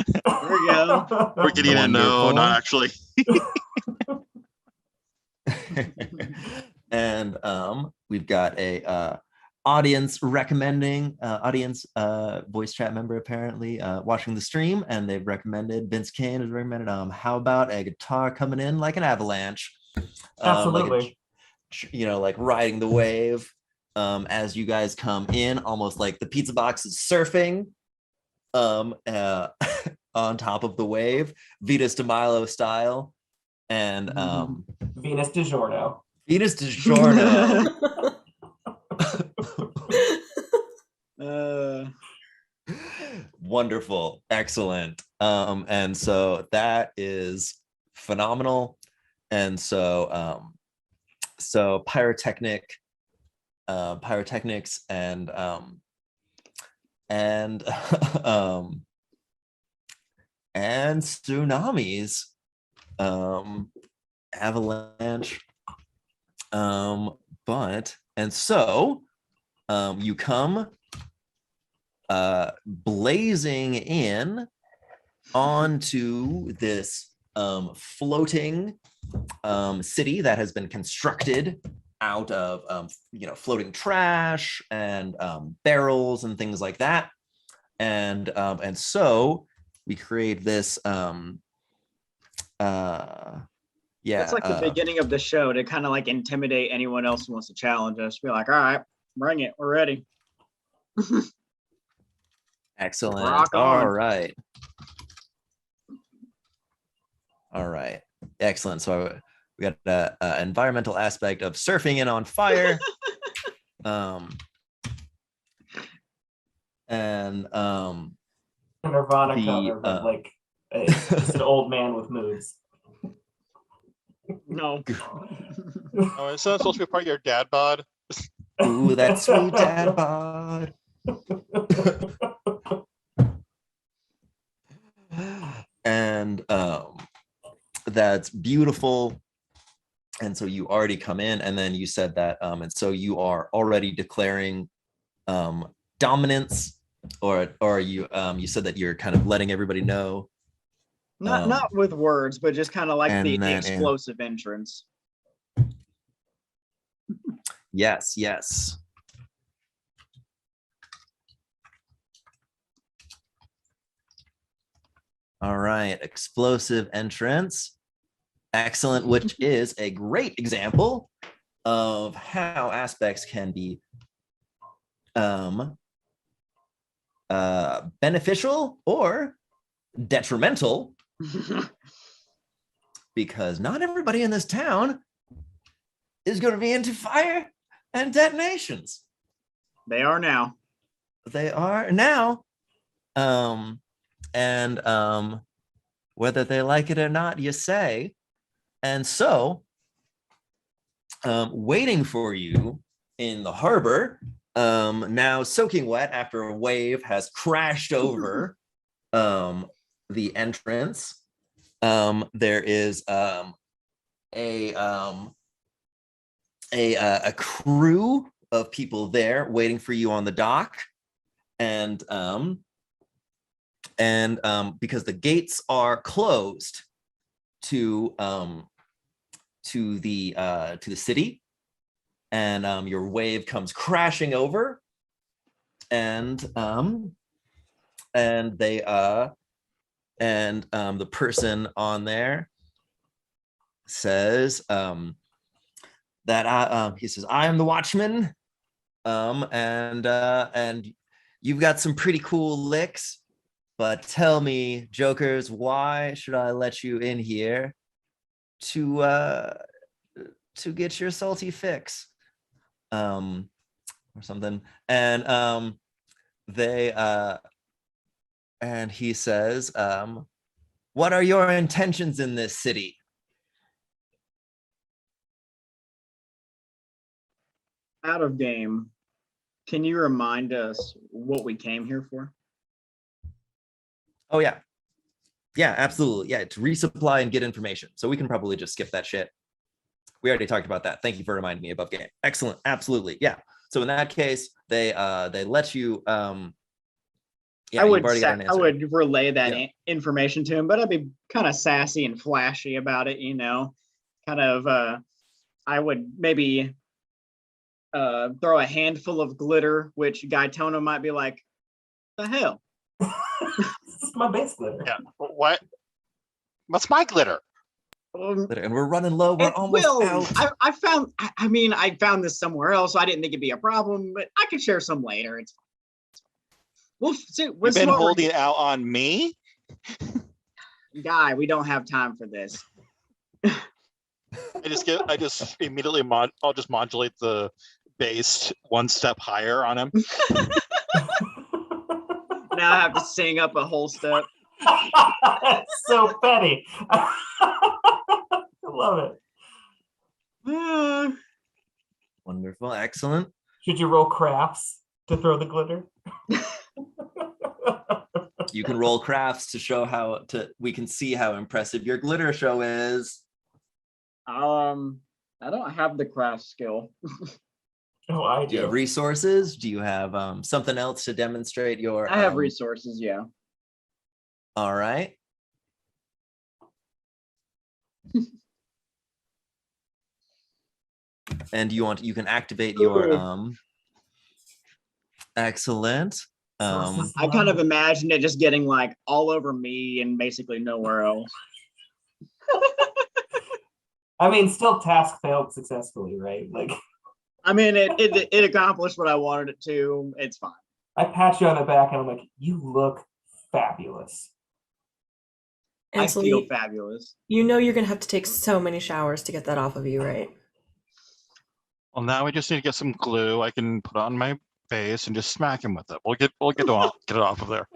there we go. We're getting a no, not actually. And we've got a audience recommending voice chat member apparently watching the stream, and they've recommended, Vince Kane has recommended, how about a guitar coming in like an avalanche, Absolutely. like riding the wave as you guys come in, almost like the pizza box is surfing on top of the wave, Venus de Milo style, and Venus DiGiorno. Venus DiGiorno. Wonderful, excellent. And so that is phenomenal. And so pyrotechnics and and tsunamis, avalanche, but and so you come blazing in onto this floating city that has been constructed out of floating trash and barrels and things like that, and so we create this It's like the beginning of the show to kind of like intimidate anyone else who wants to challenge us. Be like, all right, bring it, we're ready. Excellent. Rock on. All right. Excellent. So we got the environmental aspect of surfing in on fire. And Nirvana cover, but like it's just an old man with moves. No. Oh, isn't that supposed to be part of your dad bod? Ooh, that sweet dad bod. And that's beautiful. And so you already come in, and then you said that and so you are already declaring dominance, or you said that you're kind of letting everybody know. Not with words, but just kind of like the then, explosive entrance. Yes. All right, explosive entrance. Excellent, which is a great example of how aspects can be beneficial or detrimental, because not everybody in this town is going to be into fire and detonations. They are now. And whether they like it or not, you say. And so waiting for you in the harbor, now soaking wet after a wave has crashed over the entrance, there is a crew of people there waiting for you on the dock, and because the gates are closed to the city, and your wave comes crashing over, and the person on there says that he says, I am the watchman, and you've got some pretty cool licks, but tell me, jokers, why should I let you in here to get your salty fix, or something? And and he says, what are your intentions in this city? Out of game, can you remind us what we came here for? Oh yeah, absolutely. Yeah, to resupply and get information. So we can probably just skip that shit. We already talked about that. Thank you for reminding me above game. Excellent. Absolutely. Yeah. So in that case, they let you I would relay that information to him, but I'd be kind of sassy and flashy about it, kind of I would maybe throw a handful of glitter, which Gaetona might be like, the hell? This is my base glitter. Yeah. What? What's my glitter? And we're running low. We're almost out. I found. I mean, I found this somewhere else, so I didn't think it'd be a problem. But I could share some later. It's fine. We'll see. You've been holding out on me. Guy, we don't have time for this. I just immediately I'll just modulate the bass one step higher on him. Now I have to sing up a whole step. That's so petty. I love it. Wonderful, excellent. Should you roll crafts to throw the glitter? You can roll crafts to show we can see how impressive your glitter show is. I don't have the craft skill. Oh, I Do you have resources? Do you have something else to demonstrate your? I have resources, yeah. All right. And you can activate your excellent. I kind of imagined it just getting like all over me and basically nowhere else. I mean, still task failed successfully, right? Like, I mean, it accomplished what I wanted it to. It's fine. I pat you on the back and I'm like, you look fabulous. And I so feel fabulous. you know you're gonna have to take so many showers to get that off of you, right? Well, now we just need to get some glue. I can put on my face and just smack him with it. We'll get it off of there.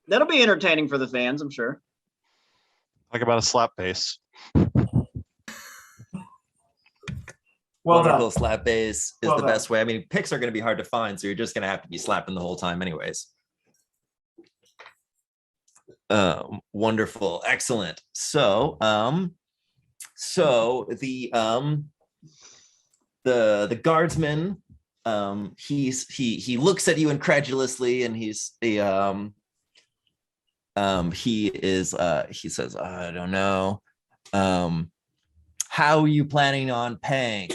That'll be entertaining for the fans, I'm sure. Talk about a slap face. Well Wonderful done. slap bass is Well the done. best way. I mean, picks are going to be hard to find, so you're just going to have to be slapping the whole time, anyways. Wonderful, excellent. So, the guardsman, he looks at you incredulously, and he says, I don't know. How are you planning on paying?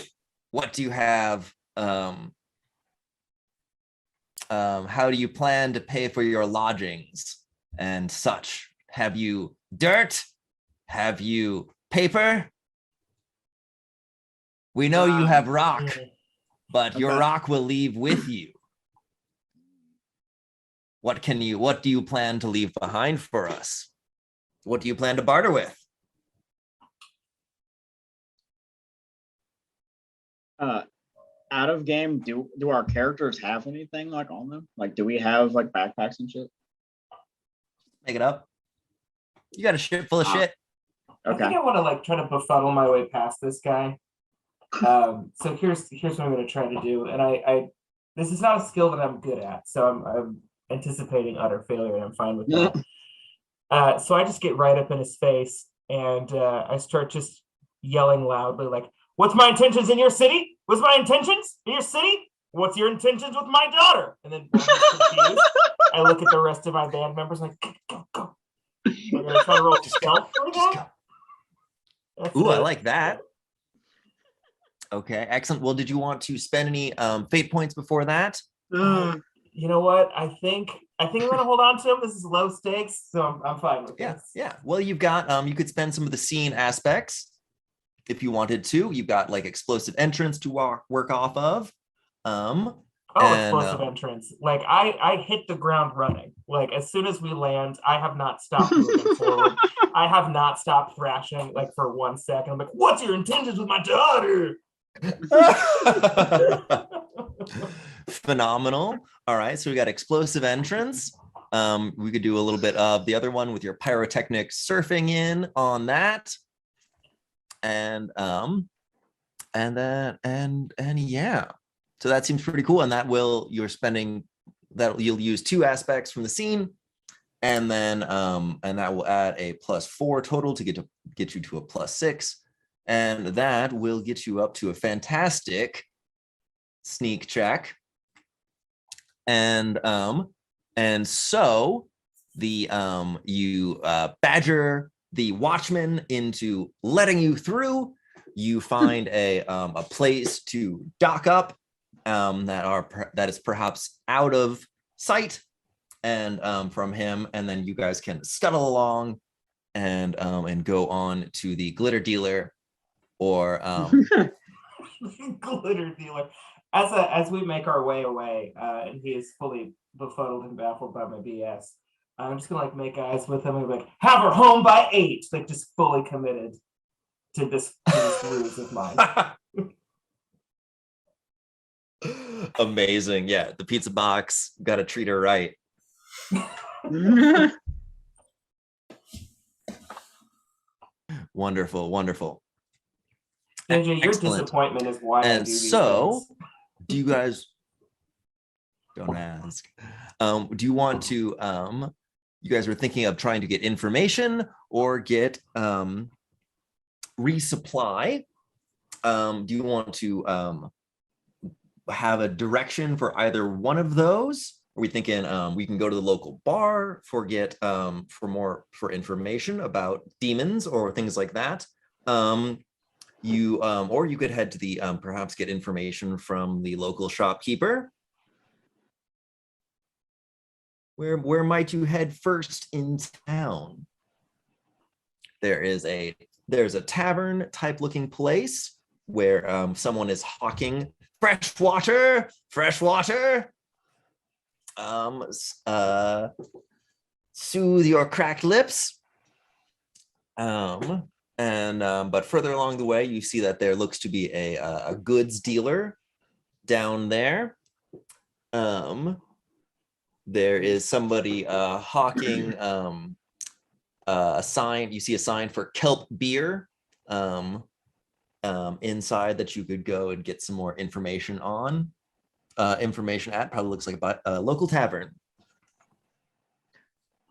What do you have? How do you plan to pay for your lodgings and such? Have you dirt? Have you paper? We know you have rock, but your Okay. rock will leave with you. What do you plan to leave behind for us? What do you plan to barter with? Out of game, do our characters have anything like on them? Like, do we have like backpacks and shit? Make it up. You got a ship full of shit. I think I want to like try to befuddle my way past this guy. So here's what I'm going to try to do, and I this is not a skill that I'm good at, so I'm anticipating utter failure, and I'm fine with that. So I just get right up in his face, and I start just yelling loudly, like, "What's my intentions in your city? What's my intentions in your city? What's your intentions with my daughter?" And then when I'm confused, I look at the rest of my band members like, go. We're gonna try to roll stealth for that. Ooh, I like that. Okay, excellent. Well, did you want to spend any fate points before that? You know what? I think I'm gonna hold on to him. This is low stakes, so I'm fine with this. Yeah. Well, you've got you could spend some of the scene aspects if you wanted to. You've got like explosive entrance to work off of. Explosive entrance. Like I hit the ground running. Like as soon as we land, I have not stopped moving forward. I have not stopped thrashing like for 1 second. I'm like, what's your intentions with my daughter? Phenomenal. All right, so we got explosive entrance. We could do a little bit of the other one with your pyrotechnic surfing in on that. And yeah. So that seems pretty cool. And you'll use 2 aspects from the scene, and then and that will add a +4 total to get you to a +6. And that will get you up to a fantastic sneak check. And so you badger the watchman into letting you through. you find a place to dock up that is perhaps out of sight and from him, and then you guys can scuttle along and go on to the glitter dealer or glitter dealer. As we make our way away, and he is fully befuddled and baffled by my BS, I'm just gonna like make eyes with him and be like, have her home by 8, like just fully committed to this ruse of mine. Amazing. Yeah, the pizza box, gotta treat her right. Wonderful, wonderful. JJ, your disappointment is why I And do these so, things. do you guys don't ask? Do you want to? You guys were thinking of trying to get information or get resupply. Do you want to have a direction for either one of those? Are we thinking we can go to the local bar for information about demons or things like that? Or you could head to the perhaps get information from the local shopkeeper. Where might you head first in town? There's a tavern type looking place where someone is hawking fresh water. Soothe your cracked lips. But further along the way, you see that there looks to be a goods dealer down there. There is somebody hawking a sign. You see a sign for kelp beer inside that you could go and get some more information on. Information at probably looks like a local tavern.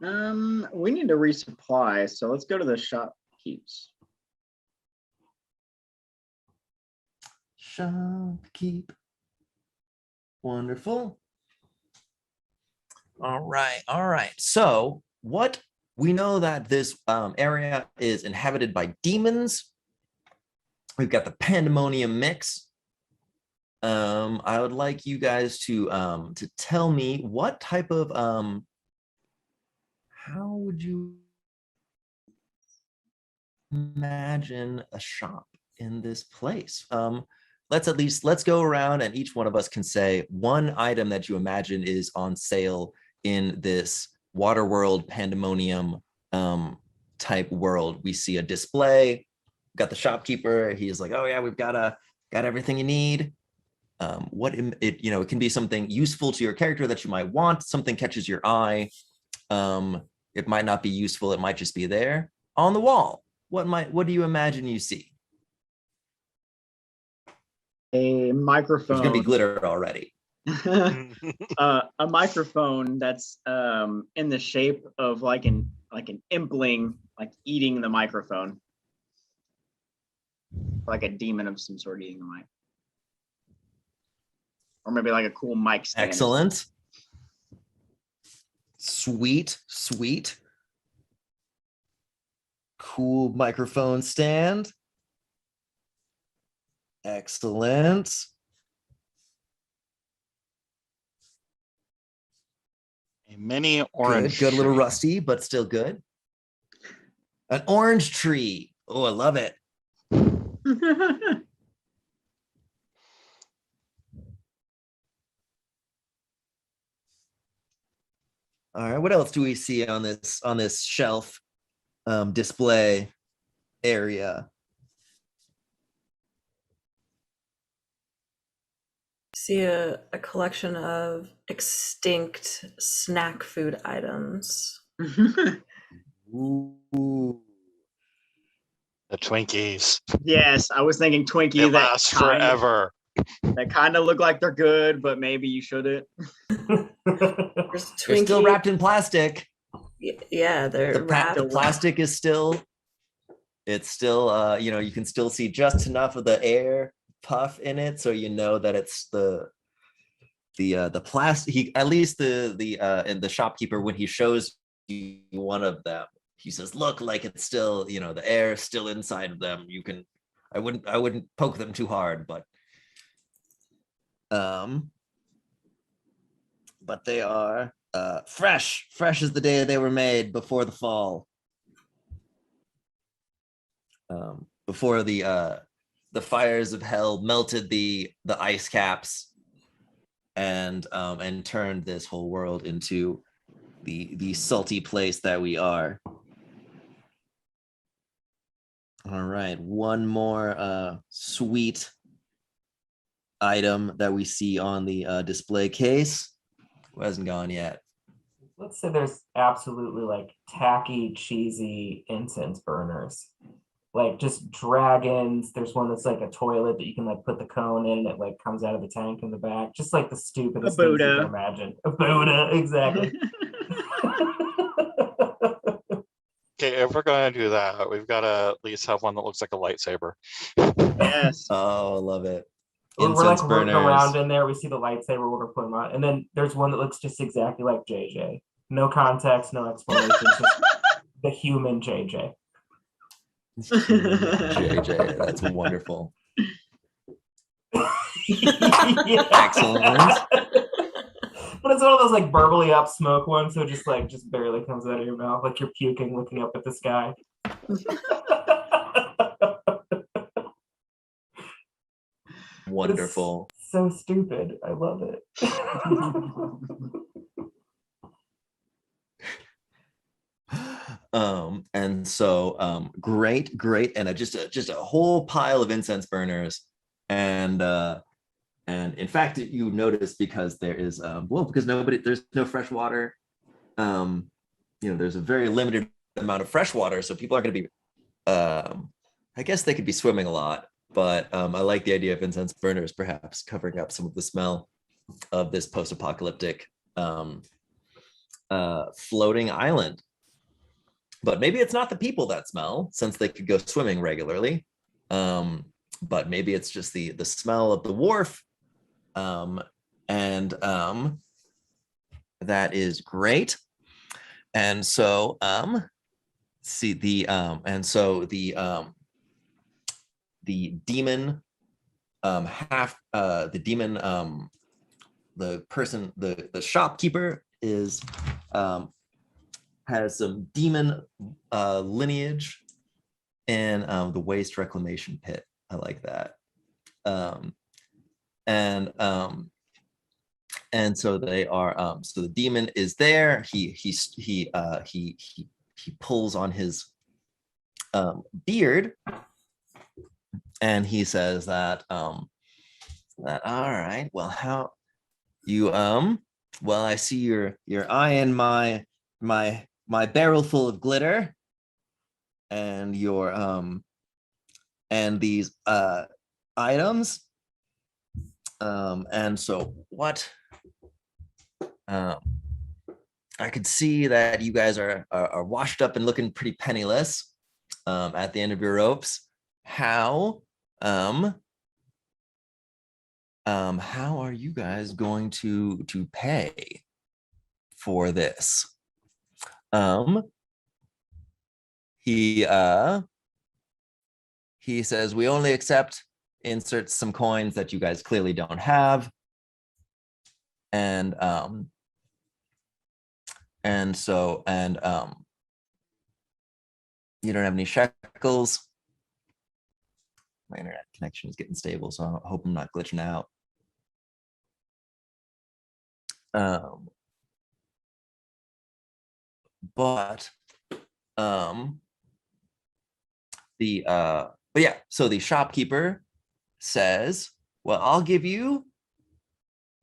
We need to resupply, so let's go to the shopkeeps. Shopkeep. Wonderful. All right. So what we know that this area is inhabited by demons. We've got the pandemonium mix. I would like you guys to tell me what type of how would you imagine a shop in this place? Let's go around and each one of us can say one item that you imagine is on sale in this Waterworld pandemonium type world. We see a display, got the shopkeeper. He's like, oh yeah, we've got everything you need. It can be something useful to your character that you might want. Something catches your eye. It might not be useful. It might just be there on the wall. What do you imagine you see? A microphone. There's gonna be glitter already. A microphone that's in the shape of like an impling, like eating the microphone, like a demon of some sort eating the mic, or maybe like a cool mic stand. Excellent. Sweet. Cool microphone stand. Excellent. A mini orange. Good, little rusty, but still good. An orange tree. Oh, I love it. All right, what else do we see on this shelf display area? See a collection of extinct snack food items. Ooh. The Twinkies. Yes, I was thinking Twinkie. They last forever. That kind of look like they're good, but maybe you shouldn't. They're still wrapped in plastic. Yeah, they're wrapped. The plastic is still. It's still. You can still see just enough of the air puff in it, so you know that it's the plastic. At least the shopkeeper, when he shows you one of them, he says, "Look, like it's still, the air is still inside of them. You can I wouldn't poke them too hard, but they are fresh as the day they were made, before the fall, before the fires of hell melted the ice caps and turned this whole world into the salty place that we are. All right, one more sweet item that we see on the display case. Who hasn't gone yet? Let's say there's absolutely like tacky, cheesy incense burners. Like just dragons. There's one that's like a toilet that you can like put the cone in and it like comes out of the tank in the back. Just like the stupidest things you can imagine. A Buddha, exactly. Okay, if we're going to do that, we've got to at least have one that looks like a lightsaber. Yes. Oh, love it. We're Incense like burners. looking around in there. We see the lightsaber. We're gonna put them on, and then there's one that looks just exactly like JJ. No context, no explanation. Just the human JJ. JJ, that's wonderful. Yeah. Excellent. But it's one of those like burbly up smoke ones, so just barely comes out of your mouth, like you're puking looking up at the sky. Wonderful. So stupid. I love it. And so great, and just a whole pile of incense burners, and in fact you notice, because there is because there's no fresh water, there's a very limited amount of fresh water, so people are going to be I guess they could be swimming a lot, but I like the idea of incense burners perhaps covering up some of the smell of this post-apocalyptic floating island. But maybe it's not the people that smell, since they could go swimming regularly. But maybe it's just the smell of the wharf. And that is great. And so see the the demon the shopkeeper is has some demon lineage in the waste reclamation pit. I like that. And so they are so the demon is there. He pulls on his beard, and he says that all right, well, how you well, I see you're eyeing my barrel full of glitter, and your and these items, and so what I could see that you guys are washed up and looking pretty penniless at the end of your ropes. How are you guys going to pay for this? He says, we only accept, inserts some coins that you guys clearly don't have, and you don't have any shekels. My internet connection is getting stable, so I hope I'm not glitching out. But yeah, so the shopkeeper says, well, I'll give you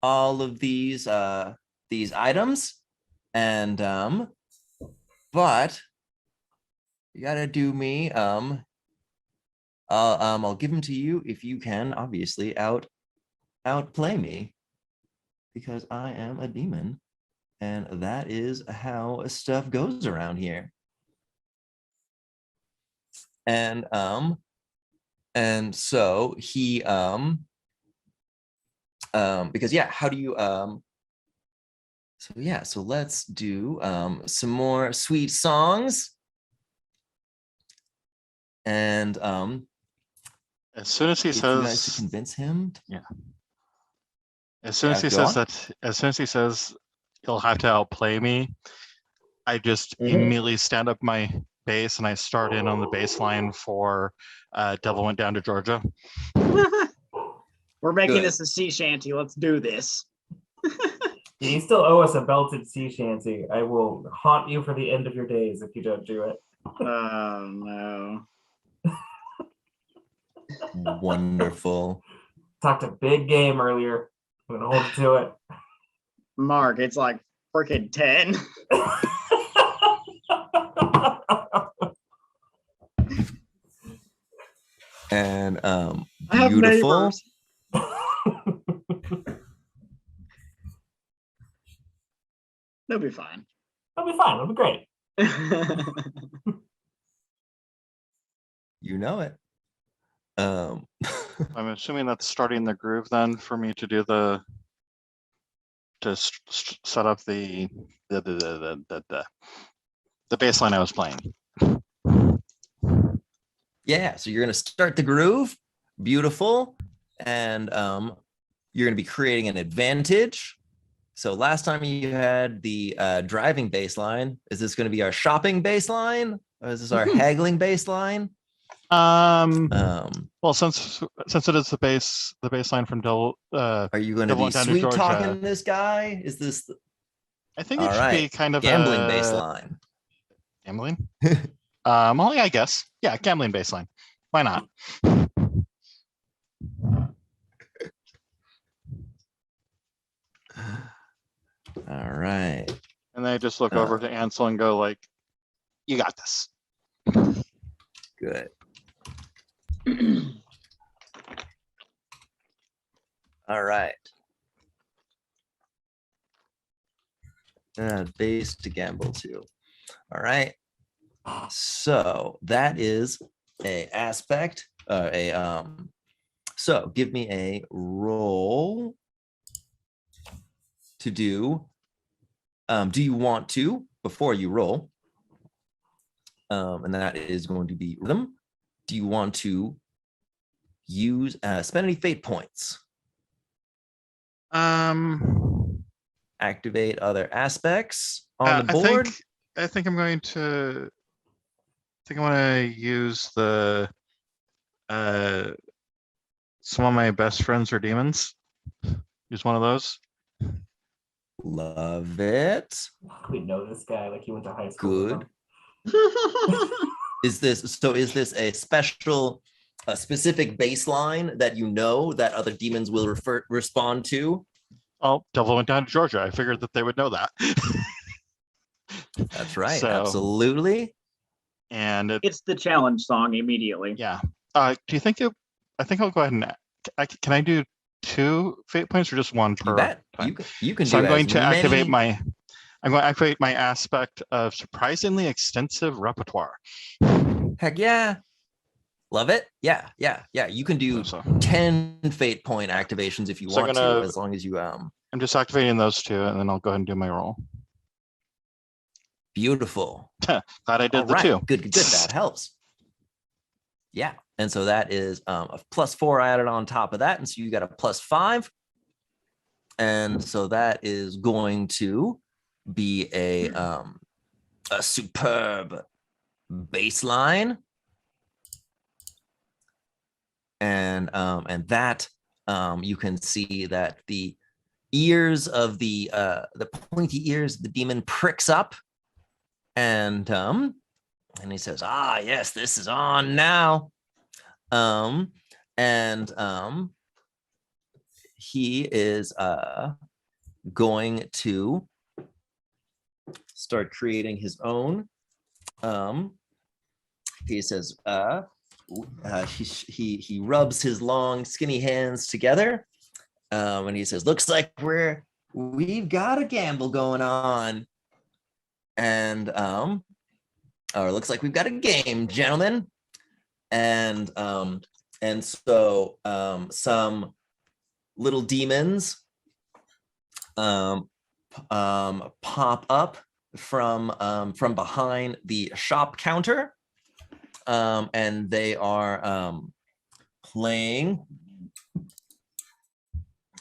all of these items, and but you gotta do me I'll give them to you if you can obviously outplay me, because I am a demon, and that is how stuff goes around here. And so he because yeah, how do you so yeah, so let's do some more sweet songs, and As soon as he Get you guys to says, convince him. as soon as Yeah, he go says on. that, as soon as he says he'll have to outplay me, I just Mhm. immediately stand up my bass and I start in on the bass line for Devil Went Down to Georgia. We're making Good. this a sea shanty. Let's do this. You still owe us a belted sea shanty. I will haunt you for the end of your days if you don't do it. Oh no. Wonderful. Talked a big game earlier. I'm gonna hold you to it. Mark, it's like freaking 10. And I have beautiful. neighbors. They'll be fine. That'll be fine. It'll be great. You know it. I'm assuming that's starting the groove then for me to do the set up the bass line I was playing. Yeah, so you're gonna start the groove. Beautiful. And you're gonna be creating an advantage. So last time you had the driving baseline. Is this gonna be our shopping baseline? Or is this our haggling baseline? Well, since it is the baseline from Are you going to Devil be Went Down to sweet Georgia. talking this guy? Is this I think it all should right? be kind of Gambling a baseline. gambling. Well, yeah, I guess. Yeah, gambling baseline. Why not? All right. And then I just look over to Ansel and go like, "You got this." Good. All right. Base to gamble too. All right. So that is a aspect. So give me a roll to do. Do you want to before you roll? And that is going to be rhythm. Do you want to use spend any fate points? Activate other aspects on the board. I think I'm going to. I think I want to use the. Some of my best friends are demons. Use one of those. Love it. We know this guy like he went to high school. with Good. him. Is this a special, a specific baseline that you know that other demons will respond to? Oh, Devil Went Down to Georgia. I figured that they would know that. That's right. So- Absolutely. And It's the challenge song immediately. yeah. Do you think you? I think I'll go ahead and. Can I do 2 fate points or just 1 per You bet. time? You can So do I'm going as to activate many- my. I'm going to activate my aspect of surprisingly extensive repertoire. Heck yeah. Love it. Yeah. You can do So 10 fate point activations if you So I'm want gonna- to, as long as you I'm just activating those 2, and then I'll go ahead and do my roll. beautiful. Glad I did All the right. 2. Good. That helps. Yeah. And so that is a +4 added on top of that. And so you got a +5. And so that is going to be a superb baseline. And that you can see that the ears of the pointy ears of the demon pricks up, and he says, "Ah, yes, this is on now." He is going to start creating his own. He says, he rubs his long, skinny hands together, and he says, "Looks like we've got a gamble going on, and or looks like we've got a game, gentlemen." And so some little demons pop up from behind the shop counter, and they are playing.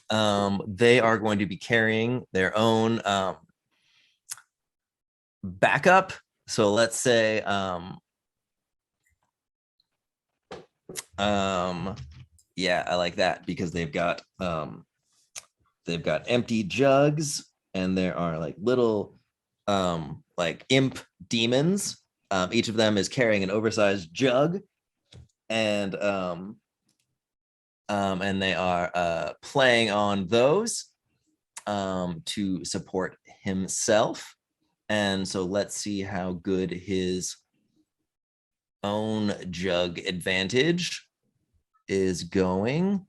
They are going to be carrying their own backup. So let's say yeah, I like that because they've got empty jugs, and there are like little like imp demons. Each of them is carrying an oversized jug, and they are playing on those to support himself. And so let's see how good his own jug advantage is going.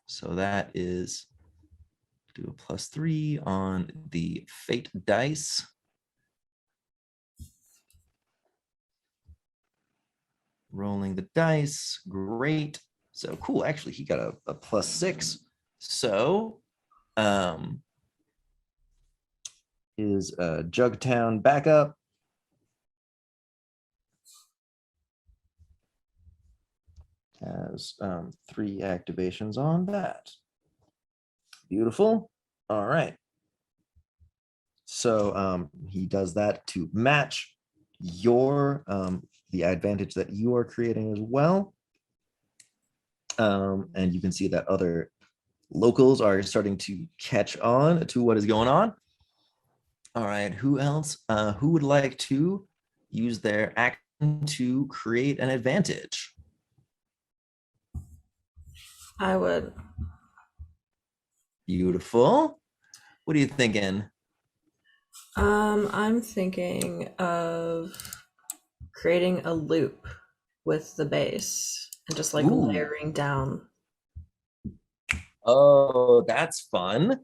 So that is do a +3 on the fate dice. Rolling the dice, great. So cool, actually he got a +6. So his Jugtown backup has 3 activations on that. Beautiful. All right. So he does that to match your the advantage that you are creating as well. And you can see that other locals are starting to catch on to what is going on. All right, who else? Who would like to use their action to create an advantage? I would. Beautiful. What are you thinking? I'm thinking of creating a loop with the base and just like Ooh. layering down. Oh, that's fun.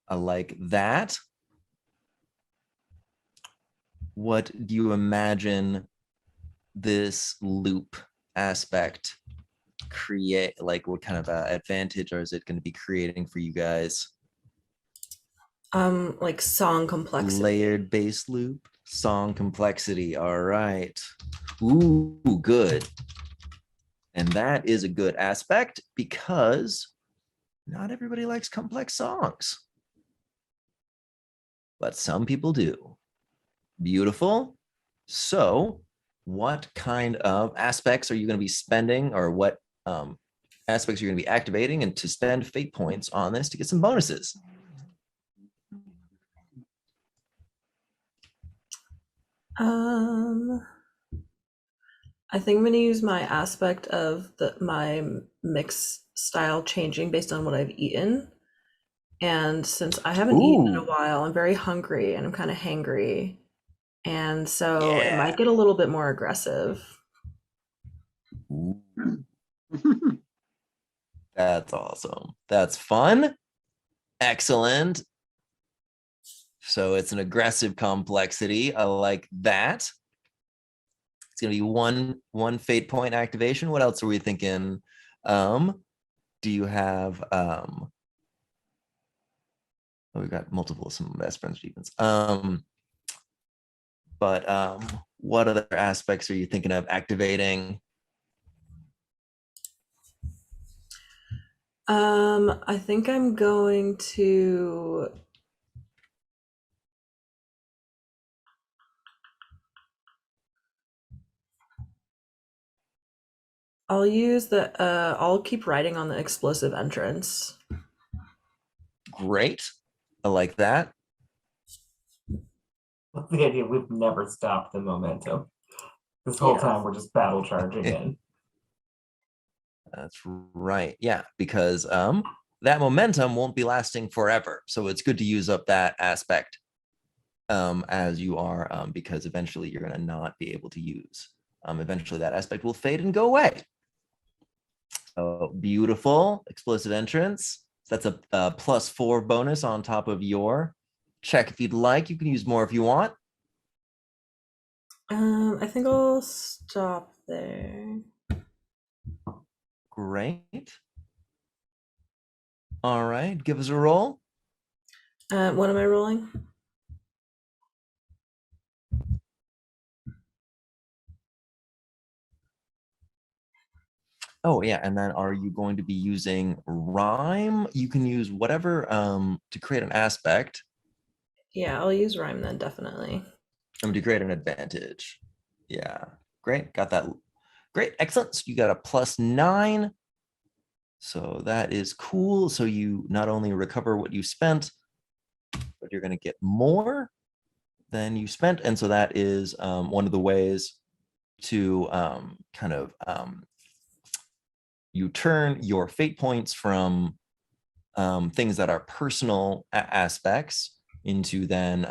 I like that. What do you imagine this loop aspect create? Like, what kind of advantage or is it going to be creating for you guys? Like song complexity. Layered base loop, song complexity. All right. Ooh, good. And that is a good aspect because not everybody likes complex songs, but some people do. Beautiful. So what kind of aspects are you going to be spending, or what aspects are you going to be activating and to spend fate points on this to get some bonuses? I think I'm gonna use my aspect of my mix style changing based on what I've eaten. And since I haven't eaten in a Ooh, while, I'm very hungry and I'm kind of hangry. And so it yeah. might get a little bit more aggressive. Ooh, that's awesome. That's fun. Excellent. So it's an aggressive complexity. I like that. It's gonna be one fate point activation. What else are we thinking? Do you have oh, we've got multiple some best friends achievements. But what other aspects are you thinking of activating? I think I'm going to I'll use I'll keep writing on the explosive entrance. Great. I like that. With the idea we've never stopped the momentum. This whole Yeah. time we're just battle charging in. That's right. Yeah, because that momentum won't be lasting forever. So it's good to use up that aspect as you are, because eventually you're going to not be able to use. Eventually that aspect will fade and go away. So beautiful. Explosive entrance. So that's a +4 bonus on top of your check if you'd like. You can use more if you want. I think I'll stop there. Great. All right, give us a roll. What am I rolling? Oh yeah, and then are you going to be using rhyme? You can use whatever to create an aspect. Yeah, I'll use rhyme then, definitely. To create an advantage. Yeah, great. Got that. Great, excellent. So you got a +9. So that is cool. So you not only recover what you spent, but you're going to get more than you spent. And so that is one of the ways to kind of you turn your fate points from things that are personal aspects into then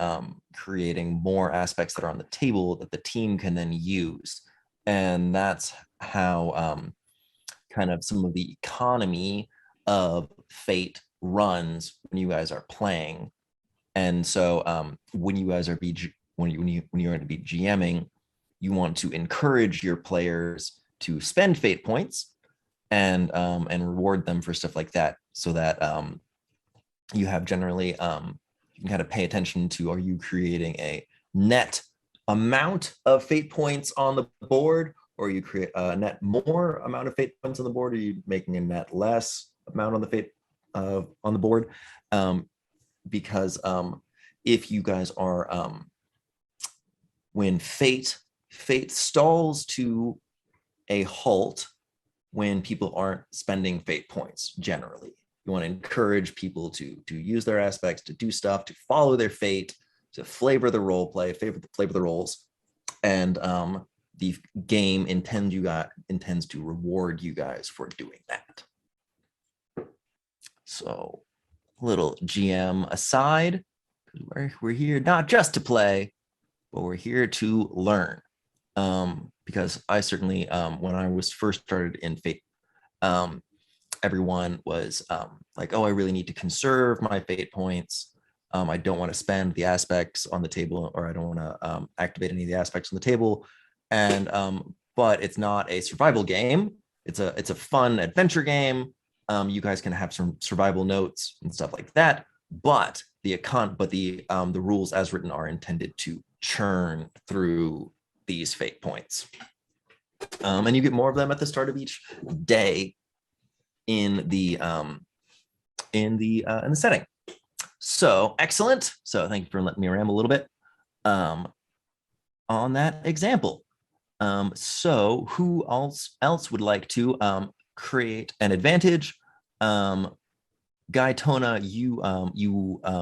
creating more aspects that are on the table that the team can then use. And that's how kind of some of the economy of fate runs when you guys are playing. And so when you guys are when you're going to be GMing, you want to encourage your players to spend fate points and reward them for stuff like that, so that you have generally you can kind of pay attention to, are you creating a net amount of fate points on the board, or you create a net more amount of fate points on the board, or are you making a net less amount on the fate on the board? Because if you guys are when fate stalls to a halt when people aren't spending fate points. Generally, you want to encourage people to use their aspects, to do stuff, to follow their fate, to flavor the role play, flavor the roles. And the game intends to reward you guys for doing that. So, little GM aside, we're here not just to play, but we're here to learn. Because I certainly, when I was first started in Fate, everyone was like, oh, I really need to conserve my Fate points. I don't want to spend the aspects on the table, or I don't want to activate any of the aspects on the table. And but it's not a survival game. It's a fun adventure game. You guys can have some survival notes and stuff like that. But the rules as written are intended to churn through these fate points. And you get more of them at the start of each day in the setting. So excellent. So thank you for letting me ramble a little bit on that example. So who else would like to create an advantage? Guy Tona,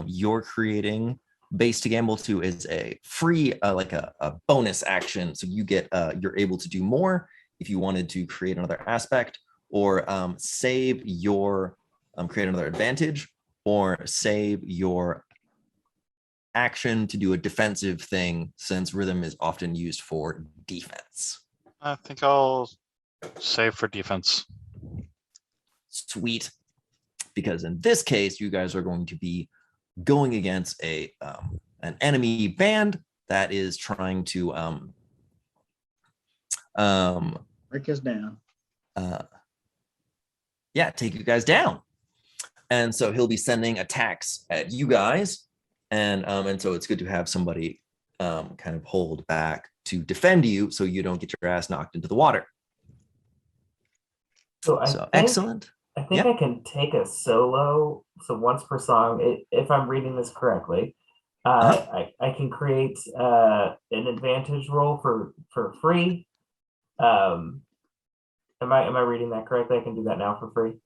you're creating base to gamble to is a free like a bonus action, so you get you're able to do more if you wanted to create another aspect, or save your create another advantage, or save your action to do a defensive thing, since rhythm is often used for defense. I think I'll save for defense. Sweet. Because in this case, you guys are going to be going against an enemy band that is trying to break us down. Take you guys down. And so he'll be sending attacks at you guys, and so it's good to have somebody kind of hold back to defend you, so you don't get your ass knocked into the water. So excellent. I think I can take a solo. So once per song, if I'm reading this correctly, I can create an advantage roll for free. Am I reading that correctly? I can do that now for free.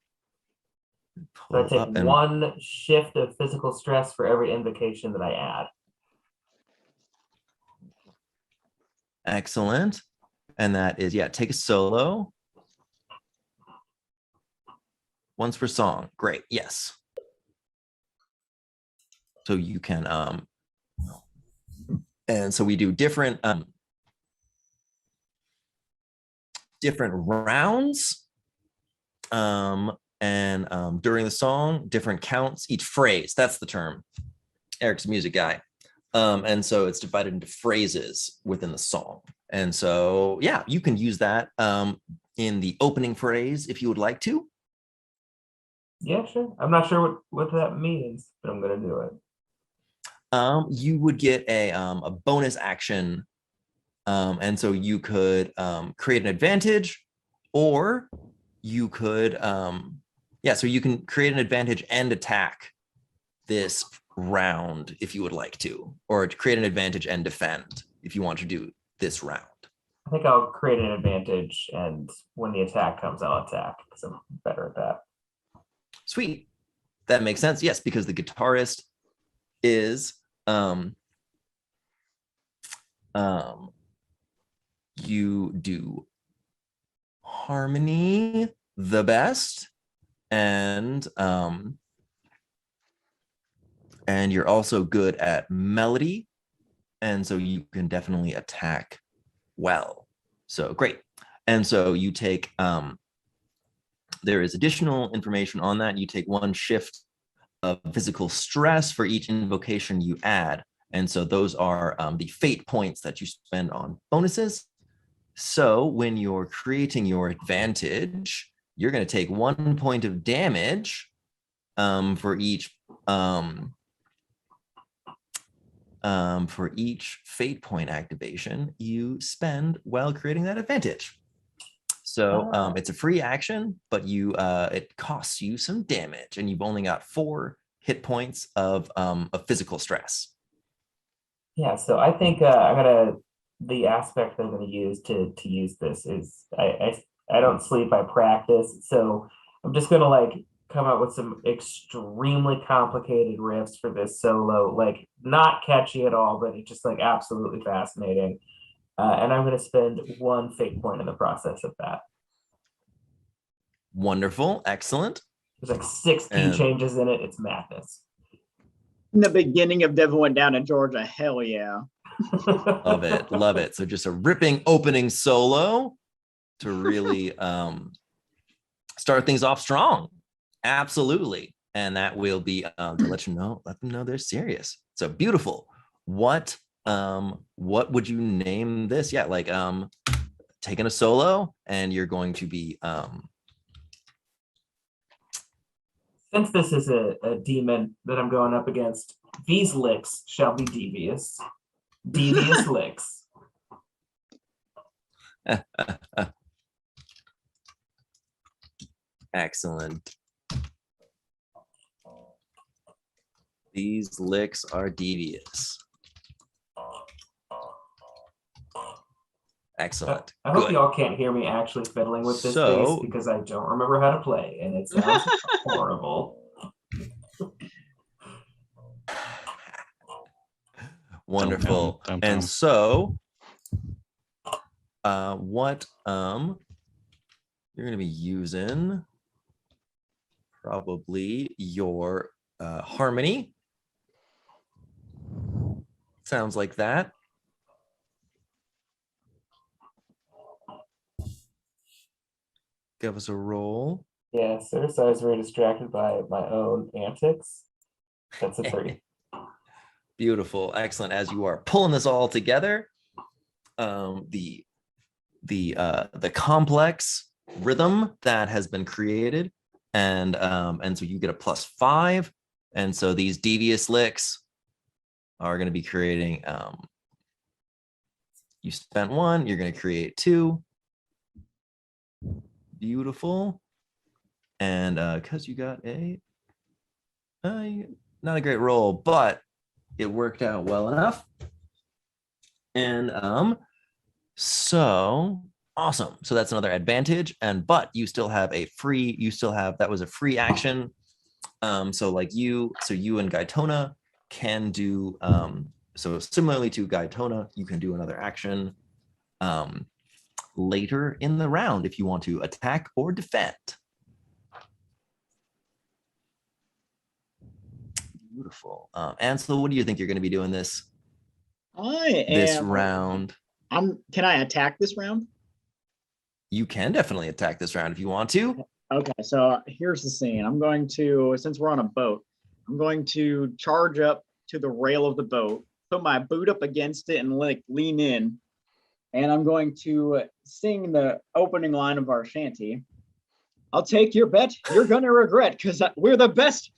So I take one shift of physical stress for every invocation that I add. Excellent. And that is, take a solo. Once per song. Great. Yes. So you can and so we do different rounds, and during the song, different counts, each phrase. That's the term. Eric's a music guy. And so it's divided into phrases within the song. And so you can use that in the opening phrase if you would like to. Yeah, sure. I'm not sure what that means, but I'm gonna do it. You would get a bonus action, and so you could create an advantage, or you could so you can create an advantage and attack this round if you would like to, or create an advantage and defend if you want to do this round. I think I'll create an advantage, and when the attack comes, I'll attack because I'm better at that. Sweet. That makes sense. Yes, because the guitarist is you do harmony the best, and you're also good at melody, and so you can definitely attack well. So great. And so you take there is additional information on that. You take 1 shift of physical stress for each invocation you add, and so those are the fate points that you spend on bonuses. So when you're creating your advantage, you're going to take 1 point of damage for each fate point activation you spend while creating that advantage. So it's a free action, but it costs you some damage, and you've only got 4 hit points of physical stress. Yeah, so I think the aspect I'm gonna use to use this is I don't sleep, I practice. So I'm just gonna like come up with some extremely complicated riffs for this solo, like not catchy at all, but it's just like absolutely fascinating. And I'm going to spend 1 fate point in the process of that. Wonderful. Excellent. There's like 6 key changes in it. It's madness. In the beginning of Devil Went Down in Georgia, hell yeah. Love it. Love it. So just a ripping opening solo to really start things off strong. Absolutely. And that will be to let them know they're serious. So beautiful. What would you name this? Yeah, like taking a solo, and you're going to be since this is a demon that I'm going up against, these licks shall be devious. Devious licks. Excellent. These licks are devious. Excellent. I hope y'all can't hear me actually fiddling with this bass, because I don't remember how to play, and it sounds horrible. Wonderful. And so what you're going to be using probably your harmony. Sounds like that. Give us a roll. Yeah, sir. So I was very distracted by my own antics. That's a 3. Beautiful. Excellent. As you are pulling this all together, the complex rhythm that has been created, and so you get a +5, and so these devious licks are going to be creating you spent 1, you're going to create 2. Beautiful. And because you got not a great roll, but it worked out well enough. And so awesome. So that's another advantage. But you still have that was a free action. So you and Gaitona can do so similarly to Gaitona, you can do another action later in the round if you want to attack or defend. Beautiful. Ansel, what do you think you're going to be doing this round? Can I attack this round? You can definitely attack this round if you want to. Okay, so here's the scene. I'm going to, since we're on a boat, I'm going to charge up to the rail of the boat, put my boot up against it, and like lean in. And I'm going to sing the opening line of our shanty. I'll take your bet. You're gonna regret, because we're the best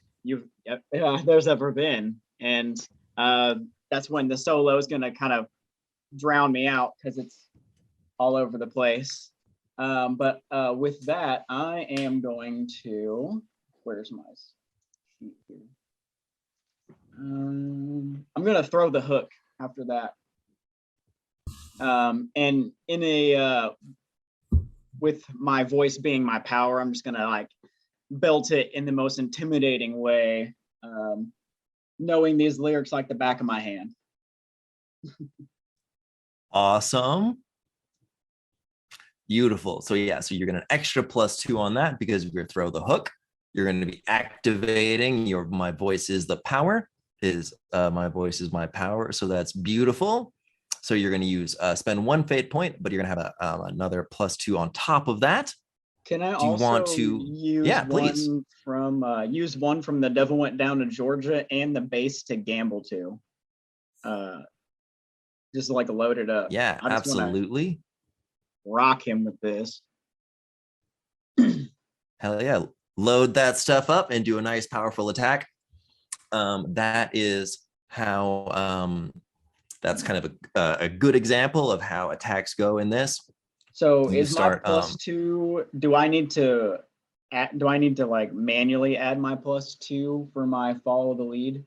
there's ever been. And that's when the solo is gonna kind of drown me out because it's all over the place. But with that, I am going to, where's my sheet here? I'm going to throw the hook after that. And in a, with my voice being my power, I'm just going to like belt it in the most intimidating way, knowing these lyrics like the back of my hand. Awesome. Beautiful. So yeah, so you're gonna extra +2 on that because of your throw the hook. You're going to be activating your my voice is the power is my voice is my power. So that's beautiful. So you're going to use spend 1 fate point, but you're going to have another +2 on top of that. Can I Do you also want to use please one from one from The Devil Went Down to Georgia and the base to gamble to? Just like load it up. Yeah, I just absolutely. Rock him with this. Hell yeah. Load that stuff up and do a nice powerful attack. That is how that's kind of a good example of how attacks go in this. So is my +2, do I need to like manually add my +2 for my follow the lead?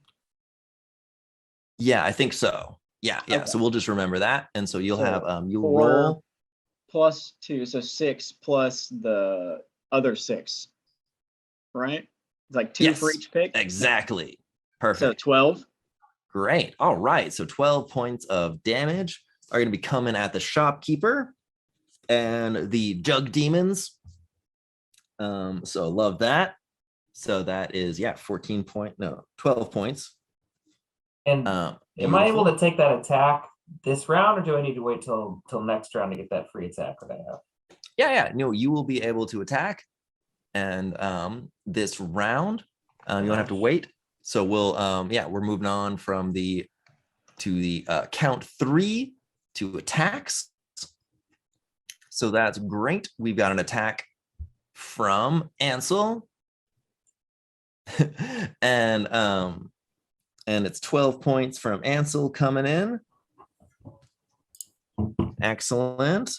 Yeah, I think so. Yeah. Okay. So we'll just remember that. And so you'll have you roll +2, so 6 plus the other 6. Right? It's like 2 for each pick. Exactly. Perfect. So 12. Great. All right. So 12 points of damage are going to be coming at the shopkeeper and the jug demons. So love that. So that is 12 points. And am I able to take that attack this round, or do I need to wait till next round to get that free attack that I have? Yeah. No, you will be able to attack. And this round, you don't have to wait. So we'll we're moving on from the count 3 to attacks. So that's great. We've got an attack from Ansel. and it's 12 points from Ansel coming in. Excellent.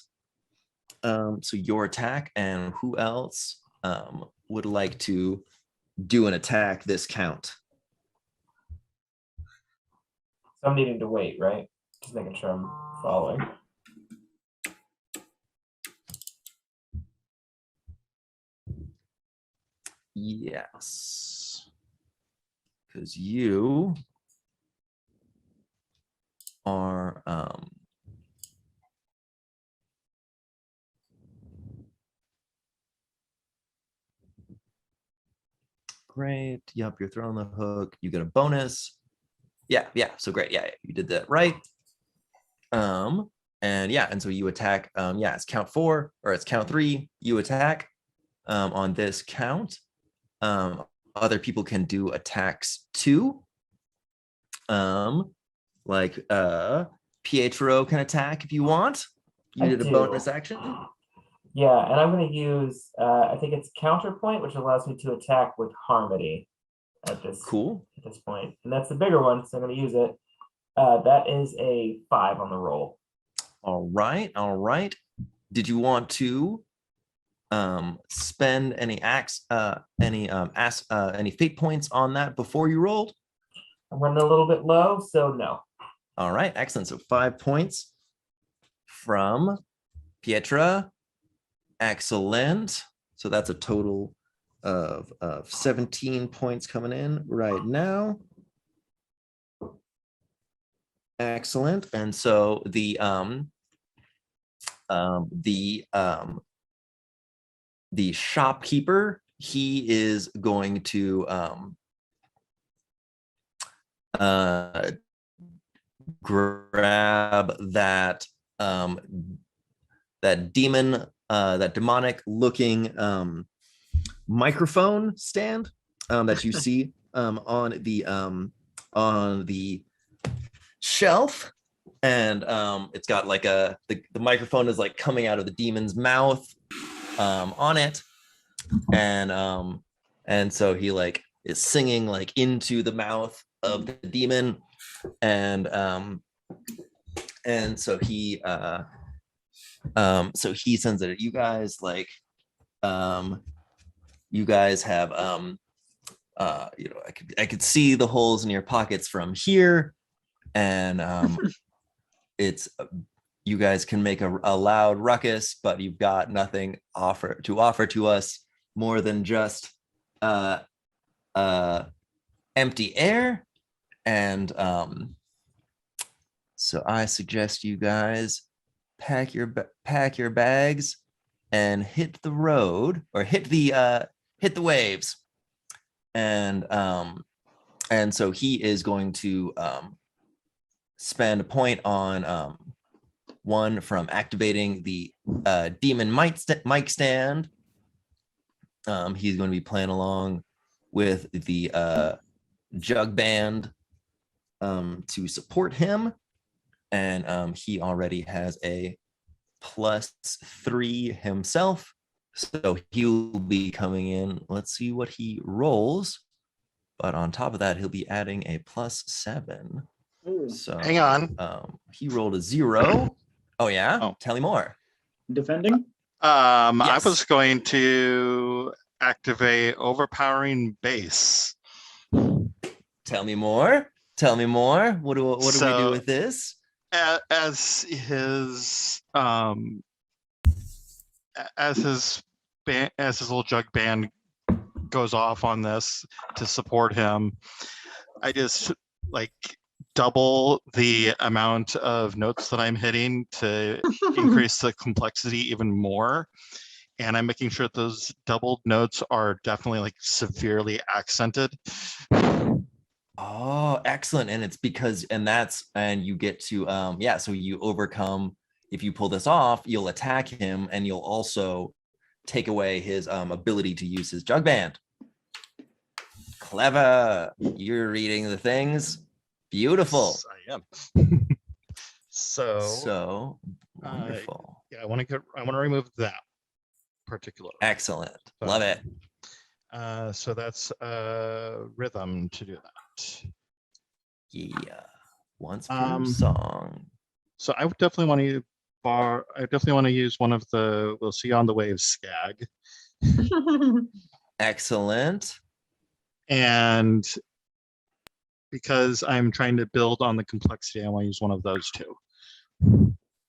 So your attack, and who else would like to do an attack this count? So I'm needing to wait, right? Just making sure I'm following. Yes. Because you are great. Yep, you're throwing the hook. You get a bonus. Yeah. So great. Yeah, you did that right. And so you attack. It's count 4 or it's count 3. You attack. On this count, other people can do attacks too. Like Pietro can attack if you want. You did a bonus action. Yeah, and I'm going to use, I think it's counterpoint, which allows me to attack with harmony at this point. And that's the bigger one, so I'm going to use it. That is a 5 on the roll. All right. Did you want to spend any any fate points on that before you rolled? I'm running a little bit low, so no. All right, excellent. So 5 points from Pietra. Excellent. So that's a total of 17 points coming in right now. Excellent. And so the shopkeeper, he is going to grab that demon, that demonic looking microphone stand that you see on the shelf, and it's got like the microphone is like coming out of the demon's mouth on it, and so he like is singing like into the mouth of the demon, and so he So he sends it at you guys. Like, you guys have I could see the holes in your pockets from here, and it's you guys can make a loud ruckus, but you've got nothing offer to us more than just empty air. And so I suggest you guys pack your bags and hit the road, or hit the waves. And so he is going to spend a point on one from activating the demon mic stand. He's going to be playing along with the jug band to support him, and he already has a +3 himself, so he'll be coming in. Let's see what he rolls, but on top of that he'll be adding a +7. So Hang on. He rolled a 0. Oh yeah. Oh. Tell me more. Defending? I Yes. was going to activate overpowering base. Tell me more. What do we So- do with this? As his little jug band goes off on this to support him, I just like double the amount of notes that I'm hitting to increase the complexity even more. And I'm making sure that those doubled notes are definitely like severely accented. Oh, excellent. And it's because, and you get to, so you overcome, if you pull this off, you'll attack him, and you'll also take away his ability to use his jug band. Clever. You're reading the things. Beautiful. Yes, I am. So wonderful. Yeah, I want to remove that particular. Excellent. So- Love it. So that's rhythm to do that. Yeah. Once per song. So I would definitely want to use one of the "We'll See You on the Waves" skag. Excellent. And because I'm trying to build on the complexity, I want to use one of those too.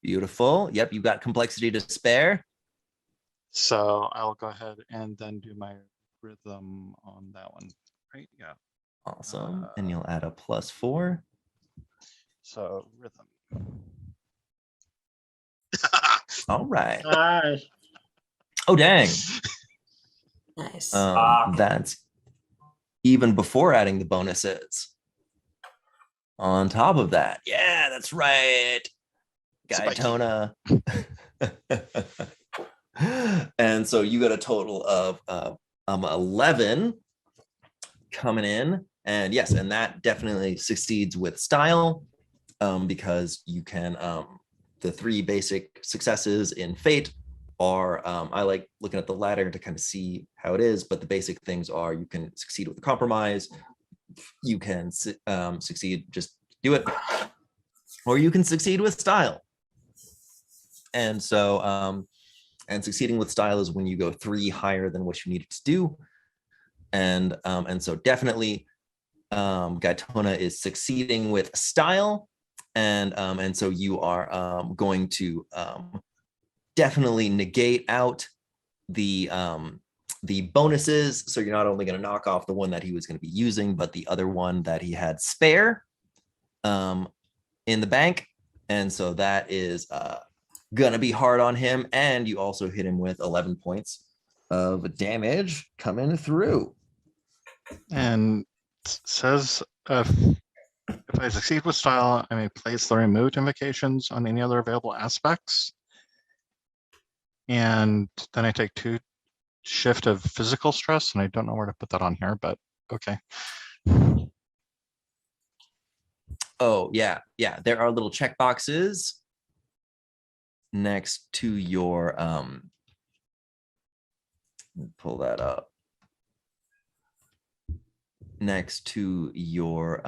Beautiful. Yep, you've got complexity to spare. So I'll go ahead and then do my rhythm on that one. Right? Yeah. Awesome. And you'll add a +4. So rhythm. All right. Nice. Oh, dang. Nice. That's even before adding the bonuses. On top of that. Yeah, that's right. Guytona. And so you got a total of 11 coming in. And yes, and that definitely succeeds with style, because you can, the 3 basic successes in Fate are, I like looking at the ladder to kind of see how it is, but the basic things are: you can succeed with a compromise, you can succeed, just do it, or you can succeed with style. And so, and succeeding with style is when you go 3 higher than what you needed to do. And so definitely, Guytona is succeeding with style, and so you are going to definitely negate out the bonuses. So you're not only going to knock off the one that he was going to be using, but the other one that he had spare in the bank. And so that is gonna be hard on him. And you also hit him with 11 points of damage coming through. And says if I succeed with style, I may place the removed invocations on any other available aspects. And then I take 2 shift of physical stress, and I don't know where to put that on here, but okay. Oh, yeah. There are little check boxes next to your pull that up. Next to your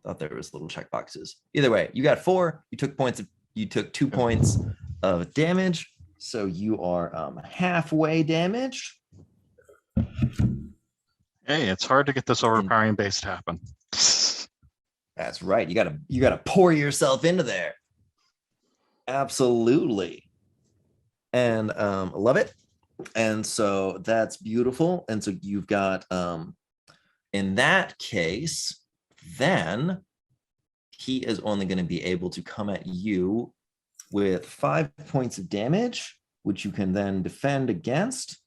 thought there was little check boxes. Either way, you got 4. You took 2 points of damage, so you are halfway damaged. Hey, it's hard to get this overpowering base to happen. That's right. You gotta pour yourself into there. Absolutely. And love it. And so that's beautiful. And so you've got in that case, then he is only going to be able to come at you with 5 points of damage, which you can then defend against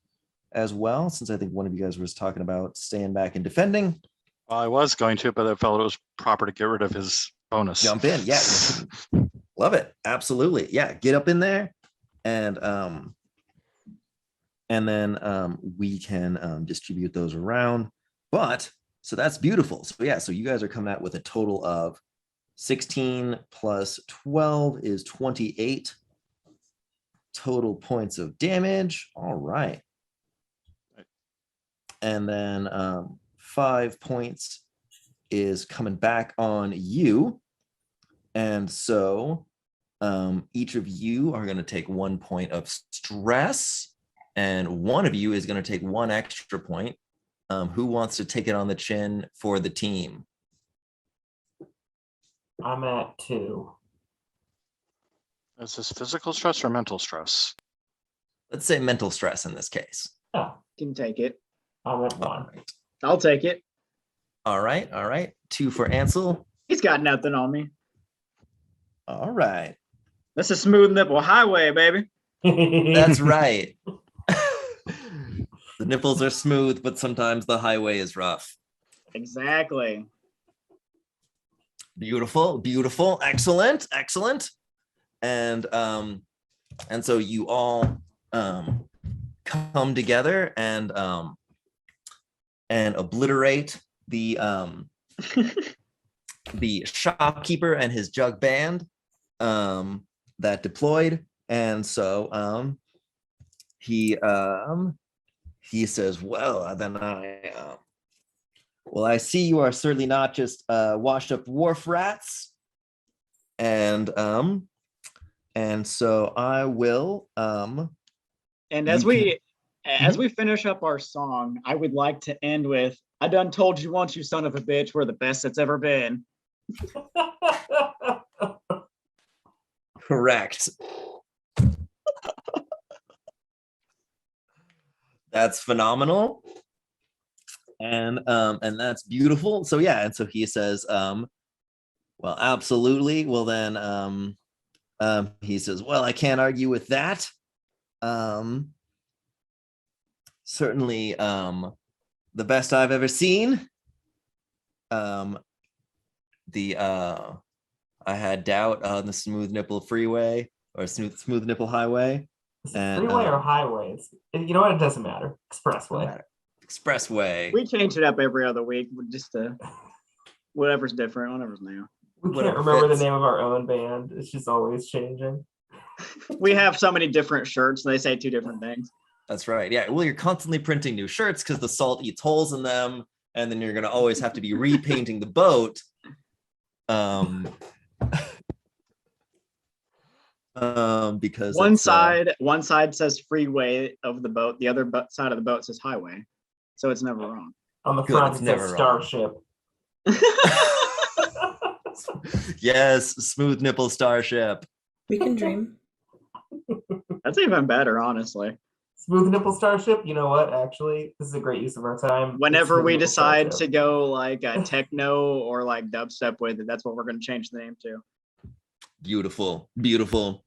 as well, since I think one of you guys was talking about staying back and defending. Well, I was going to, but I felt it was proper to get rid of his bonus. Jump in. Yeah. Love it. Absolutely. Yeah. Get up in there. And then we can distribute those around. But so that's beautiful. So yeah, so you guys are coming out with a total of 16 plus 12 is 28 total points of damage. All right. And then 5 points is coming back on you. And so each of you are going to take 1 point of stress, and one of you is going to take 1 extra point. Who wants to take it on the chin for the team? I'm at 2. Is this physical stress or mental stress? Let's say mental stress in this case. Yeah, Can take it. I'm at All 1. right. I'll take it. All right. All right. 2 for Ansel. He's got nothing on me. All right. That's a smooth nipple highway, baby. That's right. The nipples are smooth, but sometimes the highway is rough. Exactly. Beautiful, beautiful, excellent, excellent. And so you all come together and obliterate the the shopkeeper and his jug band that deployed. And so he says, well, then I see you are certainly not just washed up wharf rats. And so I will And as we finish up our song, I would like to end with, I done told you once, you son of a bitch, we're the best that's ever been. correct. That's phenomenal. And that's beautiful. So yeah, and so he says, well, absolutely. Well then he says, well, I can't argue with that. Certainly the best I've ever seen. I had doubt on the smooth nipple freeway or smooth nipple highway. Is it freeway or highway? You know what? It doesn't matter. Expressway. Expressway. We change it up every other week, just to whatever's different, whatever's new. We can't Whatever remember fits. the name of our own band. It's just always changing. We have so many different shirts, and they say 2 different things. That's right. Yeah. Well, you're constantly printing new shirts because the salt eats holes in them, and then you're going to always have to be repainting the boat. Because one side says freeway of the boat, the other side of the boat says highway, so it's never wrong. On the Good, front, it's it never says wrong. Starship. Yes, smooth nipple starship. We can dream. That's even better, honestly. Smooth Nipple Starship. You know what? Actually, this is a great use of our time. Whenever Smooth we Nipple decide Starship. to go like techno or like dubstep with it, that's what we're going to change the name to. Beautiful, beautiful,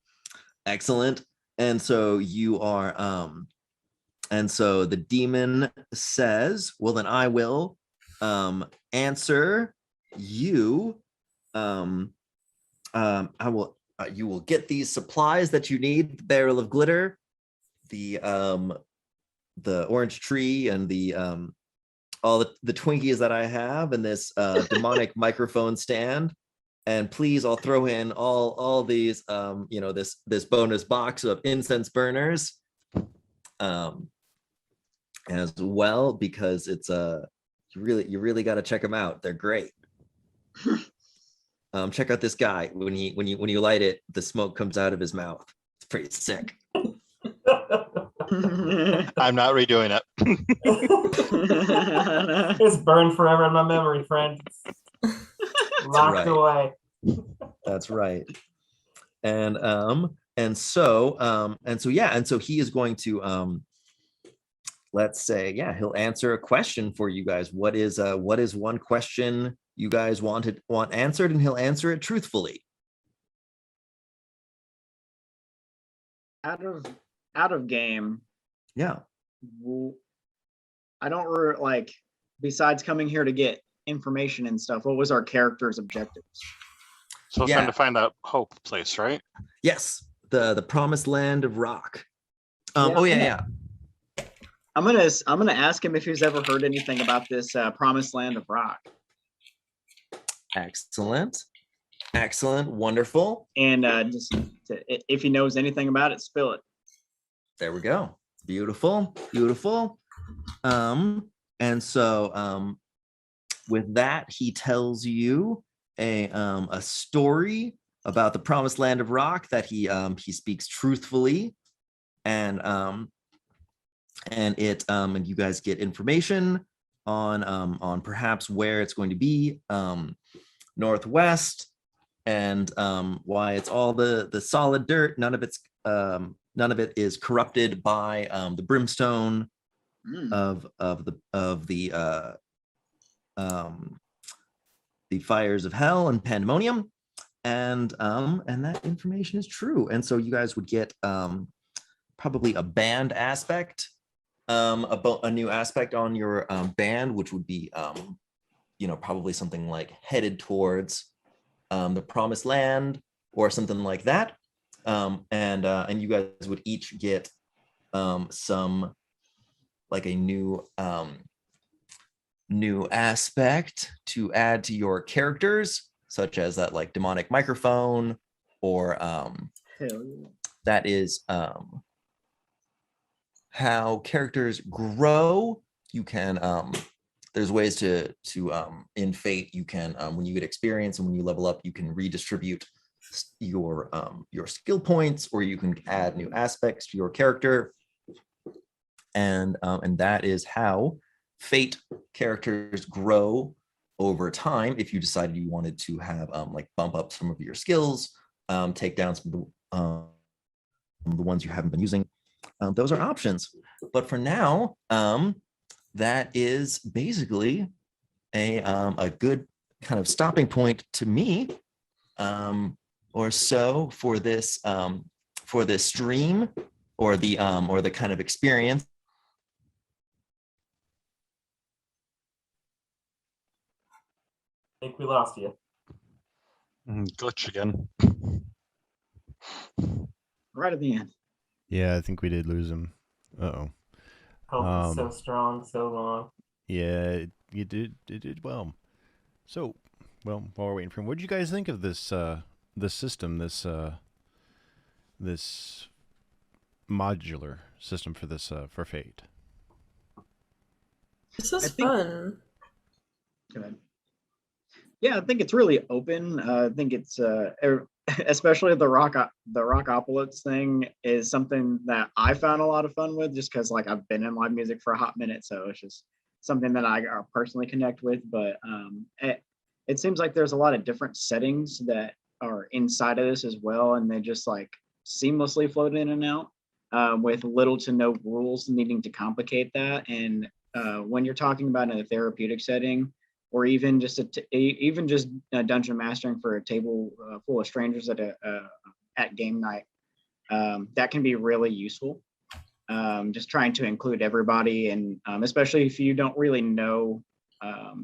excellent. And so you are and so the demon says, well, then I will answer you. I will you will get these supplies that you need: the barrel of glitter, the orange tree, and the all the Twinkies that I have, and this demonic microphone stand. And please, I'll throw in all these this bonus box of incense burners as well, because it's you really got to check them out. They're great. check out this guy. When you light it, the smoke comes out of his mouth. It's pretty sick. I'm not redoing it. It's burned forever in my memory, friend. Locked away. That's right. And so he is going to let's say, yeah, he'll answer a question for you guys. What is one question you guys want answered, and he'll answer it truthfully. Out of game. Yeah. I don't like, besides coming here to get information and stuff, what was our character's objectives? So it's time to find that hope place, right? Yes, the promised land of rock. I'm gonna ask him if he's ever heard anything about this promised land of rock. Excellent, wonderful. And if he knows anything about it, spill it. There we go. Beautiful. And so with that, he tells you a story about the promised land of rock that he speaks truthfully, and you guys get information on perhaps where it's going to be, northwest, and why it's all the solid dirt. None of it is corrupted by the brimstone of the fires of hell and pandemonium, and that information is true. And so you guys would get probably a band aspect, about a new aspect on your band, which would be probably something like headed towards the promised land or something like that. And you guys would each get some, like, a new aspect to add to your characters, such as that, like, demonic microphone, or that is how characters grow. You can there's ways to in Fate, you can when you get experience and when you level up, you can redistribute your skill points, or you can add new aspects to your character, and that is how Fate characters grow over time. If you decided you wanted to have like bump up some of your skills, take down some of the ones you haven't been using, those are options. But for now, that is basically a good kind of stopping point to me, or so, for this stream, or the kind of experience. I think we lost you. Glitch again. Right at the end. Yeah, I think we did lose him. Uh-oh. Hope is so strong, so long. Yeah, it did well. So, while we're waiting for him, what did you guys think of this system, this modular system for this for Fate? This is fun. Go ahead. Yeah, I think it's really open. I think it's especially the Rockopolis thing is something that I found a lot of fun with, just because, like, I've been in live music for a hot minute, so it's just something that I personally connect with. But it seems like there's a lot of different settings that are inside of this as well, and they just, like, seamlessly float in and out, with little to no rules needing to complicate that. And when you're talking about in a therapeutic setting, or even just dungeon mastering for a table full of strangers at game night, that can be really useful. Just trying to include everybody, and especially if you don't really know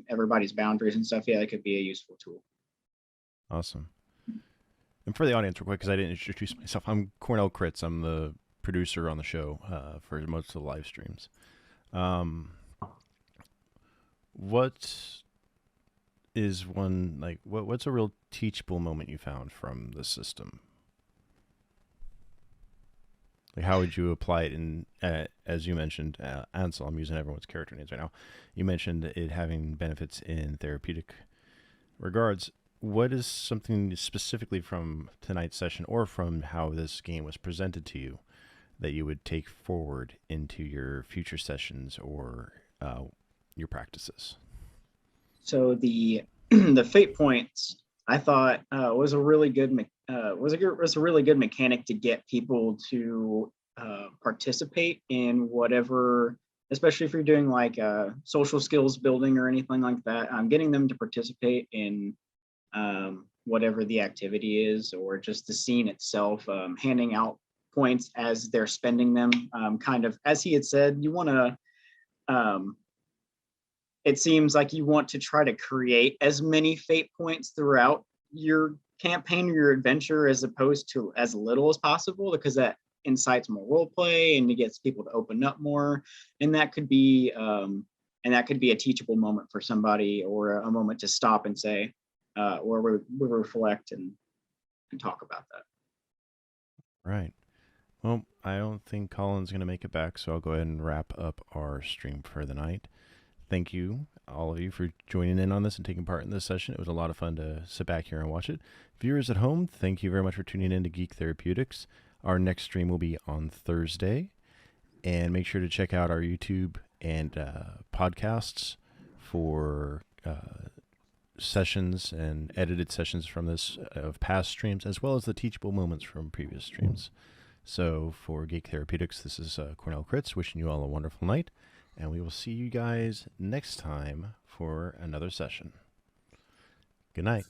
everybody's boundaries and stuff, yeah, that could be a useful tool. Awesome. And for the audience, real quick, because I didn't introduce myself, I'm Cornell Kritz. I'm the producer on the show for most of the live streams. What is one, like, what's a real teachable moment you found from the system? Like, how would you apply it in, as you mentioned, Ansel, I'm using everyone's character names right now. You mentioned it having benefits in therapeutic regards. what is something specifically from tonight's session or from how this game was presented to you that you would take forward into your future sessions or your practices? So the the fate points I thought was a really good was a really good mechanic to get people to participate in whatever, especially if you're doing like social skills building or anything like that. Getting them to participate in whatever the activity is, or just the scene itself, handing out points as they're spending them. Kind of, as he had said, you want to, it seems like you want to try to create as many fate points throughout your campaign or your adventure as opposed to as little as possible, because that incites more role play and it gets people to open up more. And that could be a teachable moment for somebody, or a moment to stop and say, or we reflect and talk about that. Right. Well, I don't think Colin's going to make it back, so I'll go ahead and wrap up our stream for the night. Thank you, all of you, for joining in on this and taking part in this session. It was a lot of fun to sit back here and watch it. Viewers at home, thank you very much for tuning in to Geek Therapeutics. Our next stream will be on Thursday, and make sure to check out our YouTube and podcasts for sessions and edited sessions from this of past streams, as well as the teachable moments from previous streams. So for Geek Therapeutics, this is Cornell Kritz wishing you all a wonderful night, and we will see you guys next time for another session. Good night.